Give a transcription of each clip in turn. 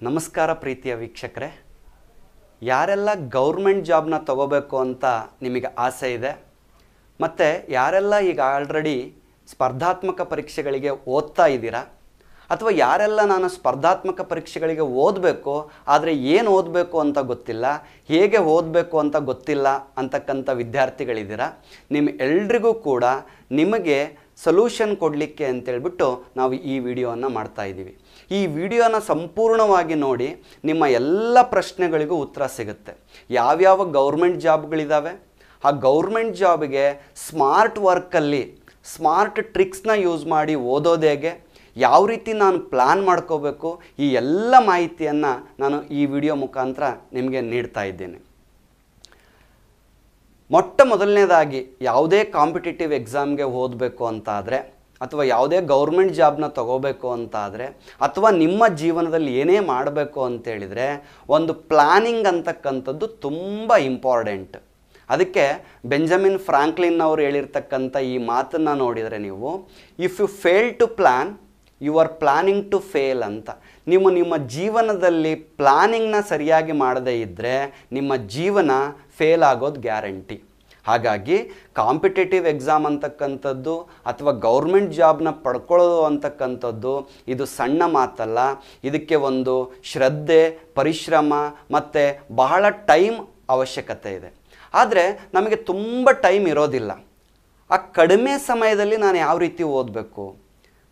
ನಮಸ್ಕಾರ ಪ್ರೀತಿಯ ವೀಕ್ಷಕರೇ, ಯಾರೆಲ್ಲ ಗೌರ್ಮೆಂಟ್ ಜಾಬ್ನ ತಗೋಬೇಕು ಅಂತ ನಿಮಗೆ ಆಸೆ ಇದೆ ಮತ್ತು ಯಾರೆಲ್ಲ ಈಗ ಆಲ್ರೆಡಿ ಸ್ಪರ್ಧಾತ್ಮಕ ಪರೀಕ್ಷೆಗಳಿಗೆ ಓದ್ತಾ ಇದ್ದೀರಾ ಅಥವಾ ಯಾರೆಲ್ಲ ನಾನು ಸ್ಪರ್ಧಾತ್ಮಕ ಪರೀಕ್ಷೆಗಳಿಗೆ ಓದಬೇಕು ಆದರೆ ಏನು ಓದಬೇಕು ಅಂತ ಗೊತ್ತಿಲ್ಲ, ಹೇಗೆ ಓದಬೇಕು ಅಂತ ಗೊತ್ತಿಲ್ಲ ಅಂತಕ್ಕಂಥ ವಿದ್ಯಾರ್ಥಿಗಳಿದ್ದೀರಾ, ನಿಮ್ಮ ಎಲ್ರಿಗೂ ಕೂಡ ನಿಮಗೆ ಸೊಲ್ಯೂಷನ್ ಕೊಡಲಿಕ್ಕೆ ಅಂತೇಳ್ಬಿಟ್ಟು ನಾವು ಈ ವಿಡಿಯೋವನ್ನು ಮಾಡ್ತಾ ಇದ್ದೀವಿ. ಈ ವಿಡಿಯೋನ ಸಂಪೂರ್ಣವಾಗಿ ನೋಡಿ ನಿಮ್ಮ ಎಲ್ಲ ಪ್ರಶ್ನೆಗಳಿಗೂ ಉತ್ತರ ಸಿಗುತ್ತೆ. ಯಾವ್ಯಾವ ಗೌರ್ಮೆಂಟ್ ಜಾಬ್ಗಳಿದ್ದಾವೆ, ಆ ಗೌರ್ಮೆಂಟ್ ಜಾಬ್ಗೆ ಸ್ಮಾರ್ಟ್ ವರ್ಕಲ್ಲಿ ಸ್ಮಾರ್ಟ್ ಟ್ರಿಕ್ಸ್ನ ಯೂಸ್ ಮಾಡಿ ಓದೋದು ಹೇಗೆ, ಯಾವ ರೀತಿ ನಾನು ಪ್ಲ್ಯಾನ್ ಮಾಡ್ಕೋಬೇಕು, ಈ ಎಲ್ಲ ಮಾಹಿತಿಯನ್ನು ನಾನು ಈ ವಿಡಿಯೋ ಮುಖಾಂತರ ನಿಮಗೆ ನೀಡ್ತಾ ಇದ್ದೇನೆ. ಮೊಟ್ಟ ಮೊದಲನೇದಾಗಿ ಯಾವುದೇ ಕಾಂಪಿಟೇಟಿವ್ ಎಕ್ಸಾಮ್ಗೆ ಓದಬೇಕು ಅಂತಾದರೆ ಅಥವಾ ಯಾವುದೇ ಗೌರ್ಮೆಂಟ್ ಜಾಬ್ನ ತಗೋಬೇಕು ಅಂತಾದರೆ ಅಥವಾ ನಿಮ್ಮ ಜೀವನದಲ್ಲಿ ಏನೇ ಮಾಡಬೇಕು ಅಂತೇಳಿದರೆ ಒಂದು ಪ್ಲ್ಯಾನಿಂಗ್ ಅಂತಕ್ಕಂಥದ್ದು ತುಂಬ ಇಂಪಾರ್ಟೆಂಟ್. ಅದಕ್ಕೆ ಬೆಂಜಮಿನ್ ಫ್ರಾಂಕ್ಲಿನ್ ಅವರು ಹೇಳಿರ್ತಕ್ಕಂಥ ಈ ಮಾತನ್ನು ನೋಡಿದರೆ ನೀವು, if you fail to plan you are planning to fail ಅಂತ. ನಿಮ್ಮ ಜೀವನದಲ್ಲಿ ಪ್ಲ್ಯಾನಿಂಗ್ನ ಸರಿಯಾಗಿ ಮಾಡದೇ ಇದ್ದರೆ ನಿಮ್ಮ ಜೀವನ ಫೇಲ್ ಆಗೋದು ಗ್ಯಾರಂಟಿ. ಹಾಗಾಗಿ ಕಾಂಪಿಟೇಟಿವ್ ಎಕ್ಸಾಮ್ ಅಂತಕ್ಕಂಥದ್ದು ಅಥವಾ ಗೌರ್ಮೆಂಟ್ ಜಾಬ್ನ ಪಡ್ಕೊಳ್ಳೋದು ಅಂತಕ್ಕಂಥದ್ದು ಇದು ಸಣ್ಣ ಮಾತಲ್ಲ. ಇದಕ್ಕೆ ಒಂದು ಶ್ರದ್ಧೆ, ಪರಿಶ್ರಮ ಮತ್ತು ಬಹಳ ಟೈಮ್ ಅವಶ್ಯಕತೆ ಇದೆ. ಆದರೆ ನಮಗೆ ತುಂಬ ಟೈಮ್ ಇರೋದಿಲ್ಲ. ಆ ಕಡಿಮೆ ಸಮಯದಲ್ಲಿ ನಾನು ಯಾವ ರೀತಿ ಓದಬೇಕು,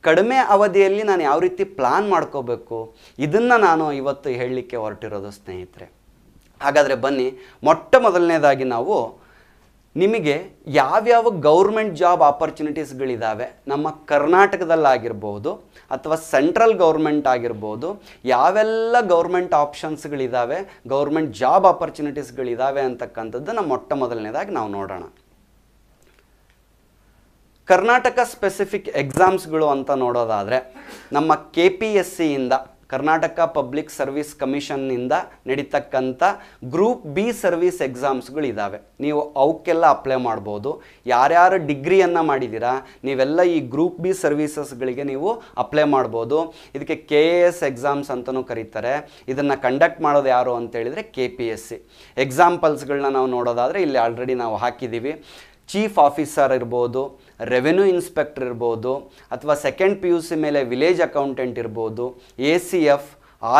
ಕಡಿಮೆ ಅವಧಿಯಲ್ಲಿ ನಾನು ಯಾವ ರೀತಿ ಪ್ಲ್ಯಾನ್ ಮಾಡ್ಕೋಬೇಕು, ಇದನ್ನು ನಾನು ಇವತ್ತು ಹೇಳಲಿಕ್ಕೆ ಹೊರಟಿರೋದು ಸ್ನೇಹಿತರೆ. ಹಾಗಾದರೆ ಬನ್ನಿ, ಮೊಟ್ಟ ಮೊದಲನೇದಾಗಿ ನಾವು ನಿಮಗೆ ಯಾವ್ಯಾವ ಗೌರ್ಮೆಂಟ್ ಜಾಬ್ ಆಪರ್ಚುನಿಟೀಸ್ಗಳಿದ್ದಾವೆ ನಮ್ಮ ಕರ್ನಾಟಕದಲ್ಲಾಗಿರ್ಬೋದು ಅಥವಾ ಸೆಂಟ್ರಲ್ ಗೌರ್ಮೆಂಟ್ ಆಗಿರ್ಬೋದು, ಯಾವೆಲ್ಲ ಗೌರ್ಮೆಂಟ್ ಆಪ್ಷನ್ಸ್ಗಳಿದ್ದಾವೆ, ಗೌರ್ಮೆಂಟ್ ಜಾಬ್ ಆಪರ್ಚುನಿಟೀಸ್ಗಳಿದ್ದಾವೆ ಅಂತಕ್ಕಂಥದ್ದನ್ನು ಮೊಟ್ಟ ಮೊದಲನೇದಾಗಿ ನಾವು ನೋಡೋಣ. ಕರ್ನಾಟಕ ಸ್ಪೆಸಿಫಿಕ್ ಎಕ್ಸಾಮ್ಸ್ಗಳು ಅಂತ ನೋಡೋದಾದರೆ ನಮ್ಮ KPSCಯಿಂದ, ಕರ್ನಾಟಕ ಪಬ್ಲಿಕ್ ಸರ್ವಿಸ್ ಕಮಿಷನ್ನಿಂದ ನಡೀತಕ್ಕಂಥ ಗ್ರೂಪ್ ಬಿ ಸರ್ವಿಸ್ ಎಕ್ಸಾಮ್ಸ್ಗಳಿದ್ದಾವೆ. ನೀವು ಅವಕ್ಕೆಲ್ಲ ಅಪ್ಲೈ ಮಾಡ್ಬೋದು. ಯಾರ್ಯಾರು ಡಿಗ್ರಿಯನ್ನು ಮಾಡಿದ್ದೀರಾ ನೀವೆಲ್ಲ ಈ ಗ್ರೂಪ್ ಬಿ ಸರ್ವೀಸಸ್ಗಳಿಗೆ ನೀವು ಅಪ್ಲೈ ಮಾಡ್ಬೋದು. ಇದಕ್ಕೆ KAS ಎಕ್ಸಾಮ್ಸ್ ಅಂತಲೂ ಕರೀತಾರೆ. ಇದನ್ನು ಕಂಡಕ್ಟ್ ಮಾಡೋದು ಯಾರು ಅಂತೇಳಿದರೆ KPSC. ಎಕ್ಸಾಂಪಲ್ಸ್ಗಳನ್ನ ನಾವು ನೋಡೋದಾದರೆ ಇಲ್ಲಿ ಆಲ್ರೆಡಿ ನಾವು ಹಾಕಿದ್ದೀವಿ. ಚೀಫ್ ಆಫೀಸರ್ ಇರ್ಬೋದು, ರೆವೆನ್ಯೂ ಇನ್ಸ್ಪೆಕ್ಟರ್ ಇರ್ಬೋದು, ಅಥವಾ ಸೆಕೆಂಡ್ PUC ಮೇಲೆ ವಿಲೇಜ್ ಅಕೌಂಟೆಂಟ್ ಇರ್ಬೋದು, ACF,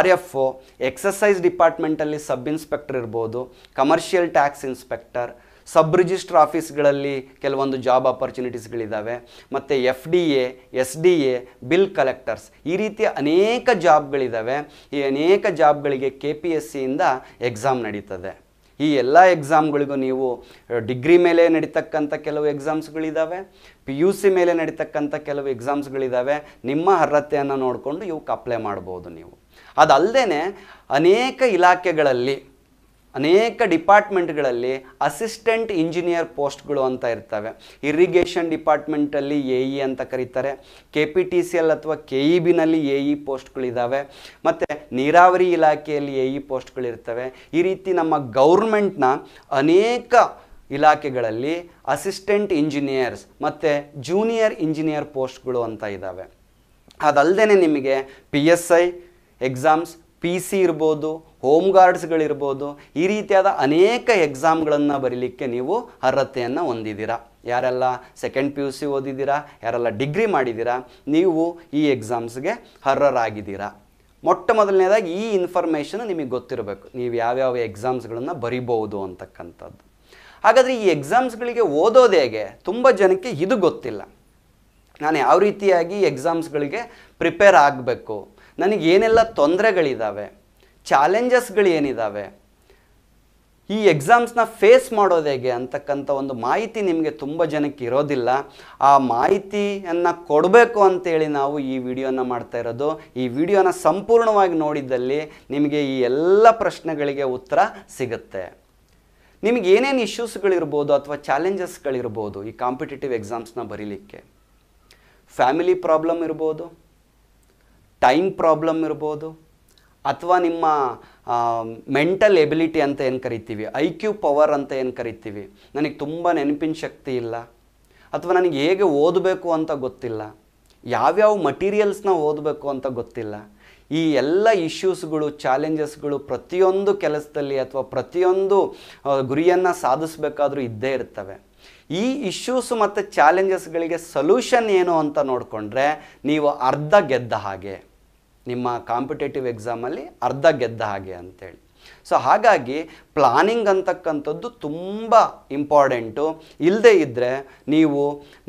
RFO, ಎಕ್ಸಸೈಸ್ ಡಿಪಾರ್ಟ್ಮೆಂಟಲ್ಲಿ ಸಬ್ ಇನ್ಸ್ಪೆಕ್ಟರ್ ಇರ್ಬೋದು, commercial tax inspector, sub registrar ಆಫೀಸ್ಗಳಲ್ಲಿ ಕೆಲವೊಂದು ಜಾಬ್ ಆಪರ್ಚುನಿಟೀಸ್ಗಳಿದ್ದಾವೆ, ಮತ್ತು FDA, SDA, ಬಿಲ್ ಕಲೆಕ್ಟರ್ಸ್, ಈ ರೀತಿಯ ಅನೇಕ ಜಾಬ್ಗಳಿದ್ದಾವೆ. ಈ ಅನೇಕ ಜಾಬ್ಗಳಿಗೆ KPSCಯಿಂದ ಎಕ್ಸಾಮ್ ನಡೀತದೆ. ಈ ಎಲ್ಲ ಎಕ್ಸಾಮ್ಗಳಿಗೂ ನೀವು ಡಿಗ್ರಿ ಮೇಲೆ ನಡೀತಕ್ಕಂಥ ಕೆಲವು ಎಕ್ಸಾಮ್ಸ್ಗಳಿದ್ದಾವೆ, PUC ಮೇಲೆ ನಡೀತಕ್ಕಂಥ ಕೆಲವು ಎಕ್ಸಾಮ್ಸ್ಗಳಿದ್ದಾವೆ. ನಿಮ್ಮ ಅರ್ಹತೆಯನ್ನು ನೋಡಿಕೊಂಡು ಇವಕ್ಕೆ ಅಪ್ಲೈ ಮಾಡ್ಬೋದು ನೀವು. ಅದಲ್ಲದೆ ಅನೇಕ ಇಲಾಖೆಗಳಲ್ಲಿ, ಅನೇಕ ಡಿಪಾರ್ಟ್ಮೆಂಟ್ಗಳಲ್ಲಿ ಅಸಿಸ್ಟೆಂಟ್ ಇಂಜಿನಿಯರ್ ಪೋಸ್ಟ್ಗಳು ಅಂತ ಇರ್ತವೆ. ಇರಿಗೇಷನ್ ಡಿಪಾರ್ಟ್ಮೆಂಟಲ್ಲಿ AE ಅಂತ ಕರೀತಾರೆ. KPTCL ಅಥವಾ KEBನಲ್ಲಿ AE ಪೋಸ್ಟ್ಗಳಿದ್ದಾವೆ. ಮತ್ತು ನೀರಾವರಿ ಇಲಾಖೆಯಲ್ಲಿ AE ಪೋಸ್ಟ್ಗಳಿರ್ತವೆ. ಈ ರೀತಿ ನಮ್ಮ ಗೌರ್ಮೆಂಟ್ನ ಅನೇಕ ಇಲಾಖೆಗಳಲ್ಲಿ ಅಸಿಸ್ಟೆಂಟ್ ಇಂಜಿನಿಯರ್ಸ್ ಮತ್ತು ಜೂನಿಯರ್ ಇಂಜಿನಿಯರ್ ಪೋಸ್ಟ್ಗಳು ಅಂತ ಇದ್ದಾವೆ. ಅದಲ್ಲದೆ ನಿಮಗೆ PSI ಎಕ್ಸಾಮ್ಸ್, PC ಇರ್ಬೋದು, ಹೋಮ್ ಗಾರ್ಡ್ಸ್ಗಳಿರ್ಬೋದು, ಈ ರೀತಿಯಾದ ಅನೇಕ ಎಕ್ಸಾಮ್ಗಳನ್ನು ಬರೀಲಿಕ್ಕೆ ನೀವು ಅರ್ಹತೆಯನ್ನು ಹೊಂದಿದ್ದೀರಾ. ಯಾರೆಲ್ಲ ಸೆಕೆಂಡ್ PUC ಓದಿದ್ದೀರಾ, ಯಾರೆಲ್ಲ ಡಿಗ್ರಿ ಮಾಡಿದ್ದೀರಾ, ನೀವು ಈ ಎಕ್ಸಾಮ್ಸ್ಗೆ ಅರ್ಹರಾಗಿದ್ದೀರಾ. ಮೊಟ್ಟ ಮೊದಲನೇದಾಗಿ ಈ ಇನ್ಫಾರ್ಮೇಷನ್ ನಿಮಗೆ ಗೊತ್ತಿರಬೇಕು, ನೀವು ಯಾವ್ಯಾವ ಎಕ್ಸಾಮ್ಸ್ಗಳನ್ನು ಬರಿಬೋದು ಅಂತಕ್ಕಂಥದ್ದು. ಹಾಗಾದರೆ ಈ ಎಕ್ಸಾಮ್ಸ್ಗಳಿಗೆ ಓದೋದು ಹೇಗೆ? ತುಂಬ ಜನಕ್ಕೆ ಇದು ಗೊತ್ತಿಲ್ಲ. ನಾನು ಯಾವ ರೀತಿಯಾಗಿ ಎಕ್ಸಾಮ್ಸ್ಗಳಿಗೆ ಪ್ರಿಪೇರ್ ಆಗಬೇಕು, ನನಗೆ ಏನೆಲ್ಲ ತೊಂದರೆಗಳಿದ್ದಾವೆ, ಚಾಲೆಂಜಸ್ಗಳು ಏನಿದ್ದಾವೆ, ಈ ಎಕ್ಸಾಮ್ಸ್ನ ಫೇಸ್ ಮಾಡೋದು ಹೇಗೆ ಅಂತಕ್ಕಂಥ ಒಂದು ಮಾಹಿತಿ ನಿಮಗೆ ತುಂಬ ಜನಕ್ಕೆ ಇರೋದಿಲ್ಲ. ಆ ಮಾಹಿತಿಯನ್ನು ಕೊಡಬೇಕು ಅಂತೇಳಿ ನಾವು ಈ ವಿಡಿಯೋನ ಮಾಡ್ತಾ ಇರೋದು. ಈ ವಿಡಿಯೋನ ಸಂಪೂರ್ಣವಾಗಿ ನೋಡಿದ್ದಲ್ಲಿ ನಿಮಗೆ ಈ ಎಲ್ಲ ಪ್ರಶ್ನೆಗಳಿಗೆ ಉತ್ತರ ಸಿಗುತ್ತೆ. ನಿಮಗೆ ಏನೇನು ಇಶ್ಯೂಸ್ಗಳಿರ್ಬೋದು ಅಥವಾ ಚಾಲೆಂಜಸ್ಗಳಿರ್ಬೋದು ಈ ಕಾಂಪಿಟೇಟಿವ್ ಎಕ್ಸಾಮ್ಸ್ನ ಬರೀಲಿಕ್ಕೆ, ಫ್ಯಾಮಿಲಿ ಪ್ರಾಬ್ಲಮ್ ಇರ್ಬೋದು, ಟೈಮ್ ಪ್ರಾಬ್ಲಮ್ ಇರ್ಬೋದು, ಅಥವಾ ನಿಮ್ಮ ಮೆಂಟಲ್ ಎಬಿಲಿಟಿ ಅಂತ ಏನು ಕರಿತೀವಿ, IQ ಪವರ್ ಅಂತ ಏನು ಕರಿತೀವಿ, ನನಗೆ ತುಂಬ ನೆನಪಿನ ಶಕ್ತಿ ಇಲ್ಲ, ಅಥವಾ ನನಗೆ ಹೇಗೆ ಓದಬೇಕು ಅಂತ ಗೊತ್ತಿಲ್ಲ, ಯಾವ್ಯಾವ ಮಟೀರಿಯಲ್ಸ್ನ ಓದಬೇಕು ಅಂತ ಗೊತ್ತಿಲ್ಲ, ಈ ಎಲ್ಲ ಇಶ್ಯೂಸ್ಗಳು, ಚಾಲೆಂಜಸ್ಗಳು ಪ್ರತಿಯೊಂದು ಕೆಲಸದಲ್ಲಿ ಅಥವಾ ಪ್ರತಿಯೊಂದು ಗುರಿಯನ್ನು ಸಾಧಿಸಬೇಕಾದ್ರೂ ಇದ್ದೇ ಇರ್ತವೆ. ಈ ಇಶ್ಯೂಸ್ ಮತ್ತು ಚಾಲೆಂಜಸ್ಗಳಿಗೆ ಸೊಲ್ಯೂಷನ್ ಏನು ಅಂತ ನೋಡಿಕೊಂಡ್ರೆ ನೀವು ಅರ್ಧ ಗೆದ್ದ ಹಾಗೆ, ನಿಮ್ಮ ಕಾಂಪಿಟೇಟಿವ್ ಎಕ್ಸಾಮಲ್ಲಿ ಅರ್ಧ ಗೆದ್ದ ಹಾಗೆ ಅಂತೇಳಿ. ಸೊ ಹಾಗಾಗಿ ಪ್ಲಾನಿಂಗ್ ಅಂತಕ್ಕಂಥದ್ದು ತುಂಬ ಇಂಪಾರ್ಟೆಂಟು. ಇಲ್ಲದೇ ಇದ್ದರೆ ನೀವು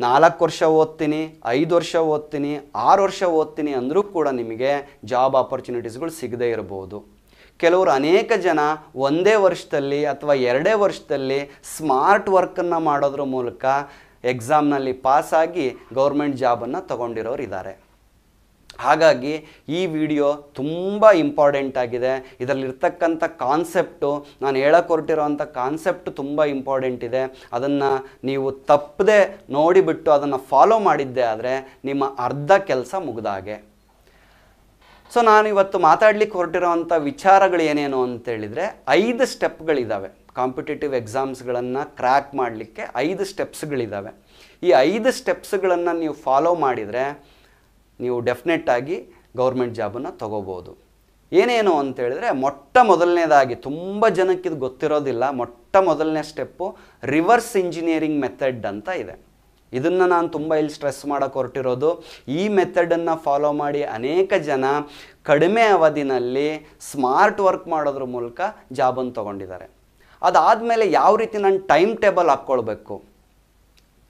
4 ವರ್ಷ ಓದ್ತೀನಿ, 5 ವರ್ಷ ಓದ್ತೀನಿ, 6 ವರ್ಷ ಓದ್ತೀನಿ ಅಂದರೂ ಕೂಡ ನಿಮಗೆ ಜಾಬ್ ಆಪರ್ಚುನಿಟೀಸ್ಗಳು ಸಿಗದೇ ಇರ್ಬೋದು. ಕೆಲವರು ಅನೇಕ ಜನ ಒಂದೇ ವರ್ಷದಲ್ಲಿ ಅಥವಾ 2 ವರ್ಷದಲ್ಲಿ ಸ್ಮಾರ್ಟ್ ವರ್ಕನ್ನು ಮಾಡೋದ್ರ ಮೂಲಕ ಎಕ್ಸಾಮ್ನಲ್ಲಿ ಪಾಸಾಗಿ ಗೌರ್ಮೆಂಟ್ ಜಾಬನ್ನು ತಗೊಂಡಿರೋರು ಇದ್ದಾರೆ. ಹಾಗಾಗಿ ಈ ವಿಡಿಯೋ ತುಂಬ ಇಂಪಾರ್ಟೆಂಟ್ ಆಗಿದೆ. ಇದರಲ್ಲಿರ್ತಕ್ಕಂಥ ಕಾನ್ಸೆಪ್ಟು, ನಾನು ಹೇಳಕ್ಕೆ ಹೊರಟಿರೋವಂಥ ಕಾನ್ಸೆಪ್ಟು ತುಂಬ ಇಂಪಾರ್ಟೆಂಟ್ ಇದೆ. ಅದನ್ನು ನೀವು ತಪ್ಪದೆ ನೋಡಿಬಿಟ್ಟು ಅದನ್ನು ಫಾಲೋ ಮಾಡಿದ್ದೆ ಆದರೆ ನಿಮ್ಮ ಅರ್ಧ ಕೆಲಸ ಮುಗಿದಾಗೆ. ಸೊ ನಾನು ಇವತ್ತು ಮಾತಾಡ್ಲಿಕ್ಕೆ ಹೊರಟಿರೋವಂಥ ವಿಚಾರಗಳು ಏನೇನು ಅಂತೇಳಿದರೆ 5 ಸ್ಟೆಪ್ಗಳಿದ್ದಾವೆ. ಕಾಂಪಿಟೇಟಿವ್ ಎಕ್ಸಾಮ್ಸ್ಗಳನ್ನು ಕ್ರ್ಯಾಕ್ ಮಾಡಲಿಕ್ಕೆ 5 ಸ್ಟೆಪ್ಸ್ಗಳಿದ್ದಾವೆ. ಈ 5 ಸ್ಟೆಪ್ಸ್ಗಳನ್ನು ನೀವು ಫಾಲೋ ಮಾಡಿದರೆ ನೀವು ಡೆಫಿನೆಟ್ಟಾಗಿ ಗೌರ್ಮೆಂಟ್ ಜಾಬನ್ನು ತೊಗೋಬೋದು. ಏನೇನು ಅಂತೇಳಿದರೆ ಮೊದಲನೇದಾಗಿ ತುಂಬ ಜನಕ್ಕೆ ಇದು ಗೊತ್ತಿರೋದಿಲ್ಲ. ಮೊದಲನೇ ಸ್ಟೆಪ್ಪು ರಿವರ್ಸ್ ಇಂಜಿನಿಯರಿಂಗ್ ಮೆಥಡ್ ಅಂತ ಇದೆ. ಇದನ್ನು ನಾನು ತುಂಬ ಇಲ್ಲಿ ಸ್ಟ್ರೆಸ್ ಮಾಡೋಕ್ಕೆ ಹೊರಟಿರೋದು. ಈ ಮೆಥಡನ್ನು ಫಾಲೋ ಮಾಡಿ ಅನೇಕ ಜನ ಕಡಿಮೆ ಅವಧಿನಲ್ಲಿ ಸ್ಮಾರ್ಟ್ ವರ್ಕ್ ಮಾಡೋದ್ರ ಮೂಲಕ ಜಾಬನ್ನು ತೊಗೊಂಡಿದ್ದಾರೆ. ಅದಾದಮೇಲೆ ಯಾವ ರೀತಿ ನಾನು ಟೈಮ್ ಟೇಬಲ್ ಹಾಕ್ಕೊಳ್ಬೇಕು,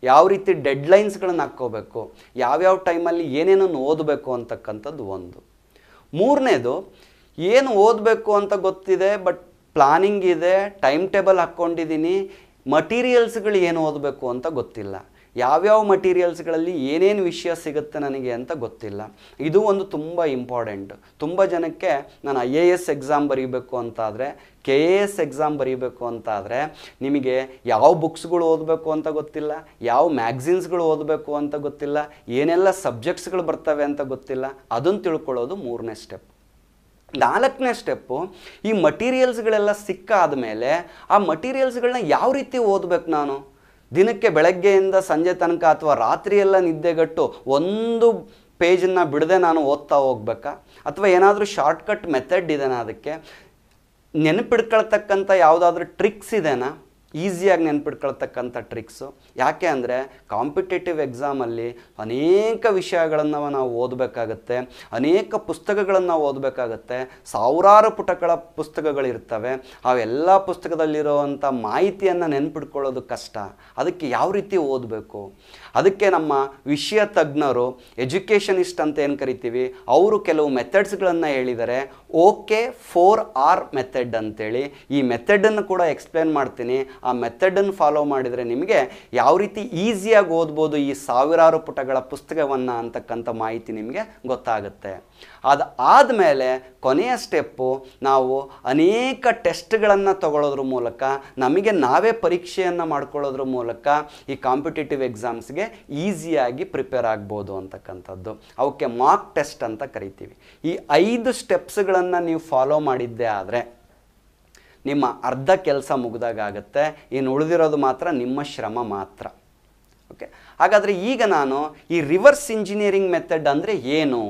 ಯಾವ ರೀತಿ ಡೆಡ್ಲೈನ್ಸ್ಗಳನ್ನು ಹಾಕ್ಕೋಬೇಕು, ಯಾವ್ಯಾವ ಟೈಮಲ್ಲಿ ಏನೇನನ್ನು ಓದಬೇಕು ಅಂತಕ್ಕಂಥದ್ದು ಒಂದು. ಮೂರನೇದು, ಏನು ಓದಬೇಕು ಅಂತ ಗೊತ್ತಿದೆ, ಬಟ್ ಪ್ಲಾನಿಂಗ್ ಇದೆ, ಟೈಮ್ ಟೇಬಲ್ ಹಾಕ್ಕೊಂಡಿದ್ದೀನಿ, ಮಟೀರಿಯಲ್ಸ್ಗಳು ಏನು ಓದಬೇಕು ಅಂತ ಗೊತ್ತಿಲ್ಲ, ಯಾವ್ಯಾವ ಮಟೀರಿಯಲ್ಸ್ಗಳಲ್ಲಿ ಏನೇನು ವಿಷಯ ಸಿಗುತ್ತೆ ನನಗೆ ಅಂತ ಗೊತ್ತಿಲ್ಲ. ಇದು ಒಂದು ತುಂಬ ಇಂಪಾರ್ಟೆಂಟ್. ತುಂಬ ಜನಕ್ಕೆ ನಾನು IAS ಎಕ್ಸಾಮ್ ಬರೀಬೇಕು ಅಂತಾದರೆ, KAS ಎಕ್ಸಾಮ್ ಬರೀಬೇಕು ಅಂತಾದರೆ ನಿಮಗೆ ಯಾವ ಬುಕ್ಸ್ಗಳು ಓದಬೇಕು ಅಂತ ಗೊತ್ತಿಲ್ಲ, ಯಾವ ಮ್ಯಾಗ್ಝಿನ್ಸ್ಗಳು ಓದಬೇಕು ಅಂತ ಗೊತ್ತಿಲ್ಲ, ಏನೆಲ್ಲ ಸಬ್ಜೆಕ್ಟ್ಸ್ಗಳು ಬರ್ತವೆ ಅಂತ ಗೊತ್ತಿಲ್ಲ. ಅದನ್ನು ತಿಳ್ಕೊಳ್ಳೋದು 3ನೇ ಸ್ಟೆಪ್. 4ನೇ ಸ್ಟೆಪ್ಪು, ಈ ಮಟೀರಿಯಲ್ಸ್ಗಳೆಲ್ಲ ಸಿಕ್ಕಾದ ಮೇಲೆ ಆ ಮಟೀರಿಯಲ್ಸ್ಗಳನ್ನ ಯಾವ ರೀತಿ ಓದಬೇಕು ನಾನು. ದಿನಕ್ಕೆ ಬೆಳಗ್ಗೆಯಿಂದ ಸಂಜೆ ತನಕ ಅಥವಾ ರಾತ್ರಿಯೆಲ್ಲ ನಿದ್ದೆಗಟ್ಟು ಒಂದು ಪೇಜನ್ನು ಬಿಡದೆ ನಾನು ಓದ್ತಾ ಹೋಗ್ಬೇಕಾ, ಅಥವಾ ಏನಾದರೂ ಶಾರ್ಟ್ಕಟ್ ಮೆಥಡ್ ಇದೆನಾ, ಅದಕ್ಕೆ ನೆನಪಿಡ್ಕೊಳ್ತಕ್ಕಂಥ ಯಾವುದಾದ್ರೂ ಟ್ರಿಕ್ಸ್ ಇದೆನಾ, ಈಸಿಯಾಗಿ ನೆನ್ಪಿಟ್ಕೊಳ್ತಕ್ಕಂಥ ಟ್ರಿಕ್ಸು. ಯಾಕೆ ಅಂದರೆ ಕಾಂಪಿಟೇಟಿವ್ ಎಕ್ಸಾಮಲ್ಲಿ ಅನೇಕ ವಿಷಯಗಳನ್ನು ನಾವು ಓದಬೇಕಾಗತ್ತೆ, ಅನೇಕ ಪುಸ್ತಕಗಳನ್ನು ಓದಬೇಕಾಗತ್ತೆ, ಸಾವಿರಾರು ಪುಟಗಳ ಪುಸ್ತಕಗಳಿರ್ತವೆ. ಅವೆಲ್ಲ ಪುಸ್ತಕದಲ್ಲಿರುವಂಥ ಮಾಹಿತಿಯನ್ನು ನೆನ್ಪಿಟ್ಕೊಳ್ಳೋದು ಕಷ್ಟ. ಅದಕ್ಕೆ ಯಾವ ರೀತಿ ಓದಬೇಕು, ಅದಕ್ಕೆ ನಮ್ಮ ವಿಷಯ ತಜ್ಞರು, ಎಜುಕೇಷನಿಸ್ಟ್ ಅಂತ ಏನು ಕರಿತೀವಿ, ಅವರು ಕೆಲವು ಮೆಥಡ್ಸ್ಗಳನ್ನು ಹೇಳಿದ್ದಾರೆ. OK4R ಮೆಥಡ್ ಅಂತೇಳಿ. ಈ ಮೆಥಡನ್ನು ಕೂಡ ಎಕ್ಸ್ಪ್ಲೇನ್ ಮಾಡ್ತೀನಿ. ಆ ಮೆಥಡನ್ನು ಫಾಲೋ ಮಾಡಿದರೆ ನಿಮಗೆ ಯಾವ ರೀತಿ ಈಸಿಯಾಗಿ ಓದ್ಬೋದು ಈ ಸಾವಿರಾರು ಪುಟಗಳ ಪುಸ್ತಕವನ್ನು ಅಂತಕ್ಕಂಥ ಮಾಹಿತಿ ನಿಮಗೆ ಗೊತ್ತಾಗುತ್ತೆ. ಅದಾದಮೇಲೆ ಕೊನೆಯ ಸ್ಟೆಪ್ಪು, ನಾವು ಅನೇಕ ಟೆಸ್ಟ್ಗಳನ್ನು ತಗೊಳ್ಳೋದ್ರ ಮೂಲಕ, ನಮಗೆ ನಾವೇ ಪರೀಕ್ಷೆಯನ್ನು ಮಾಡ್ಕೊಳ್ಳೋದ್ರ ಮೂಲಕ ಈ ಕಾಂಪಿಟೇಟಿವ್ ಎಕ್ಸಾಮ್ಸ್ಗೆ ಈಸಿಯಾಗಿ ಪ್ರಿಪೇರ್ ಆಗ್ಬೋದು ಅಂತಕ್ಕಂಥದ್ದು. ಅವಕ್ಕೆ ಮಾರ್ಕ್ ಟೆಸ್ಟ್ ಅಂತ ಕರಿತೀವಿ. ಈ 5 ಸ್ಟೆಪ್ಸ್ಗಳನ್ನು ನೀವು ಫಾಲೋ ಮಾಡಿದ್ದೇ ಆದರೆ ನಿಮ್ಮ ಅರ್ಧ ಕೆಲಸ ಮುಗಿದಾಗುತ್ತೆ. ಇನ್ನು ಉಳಿದಿರೋದು ಮಾತ್ರ ನಿಮ್ಮ ಶ್ರಮ ಮಾತ್ರ. ಓಕೆ, ಹಾಗಾದರೆ ಈಗ ನಾನು ಈ ರಿವರ್ಸ್ ಇಂಜಿನಿಯರಿಂಗ್ ಮೆಥಡ್ ಅಂದರೆ ಏನು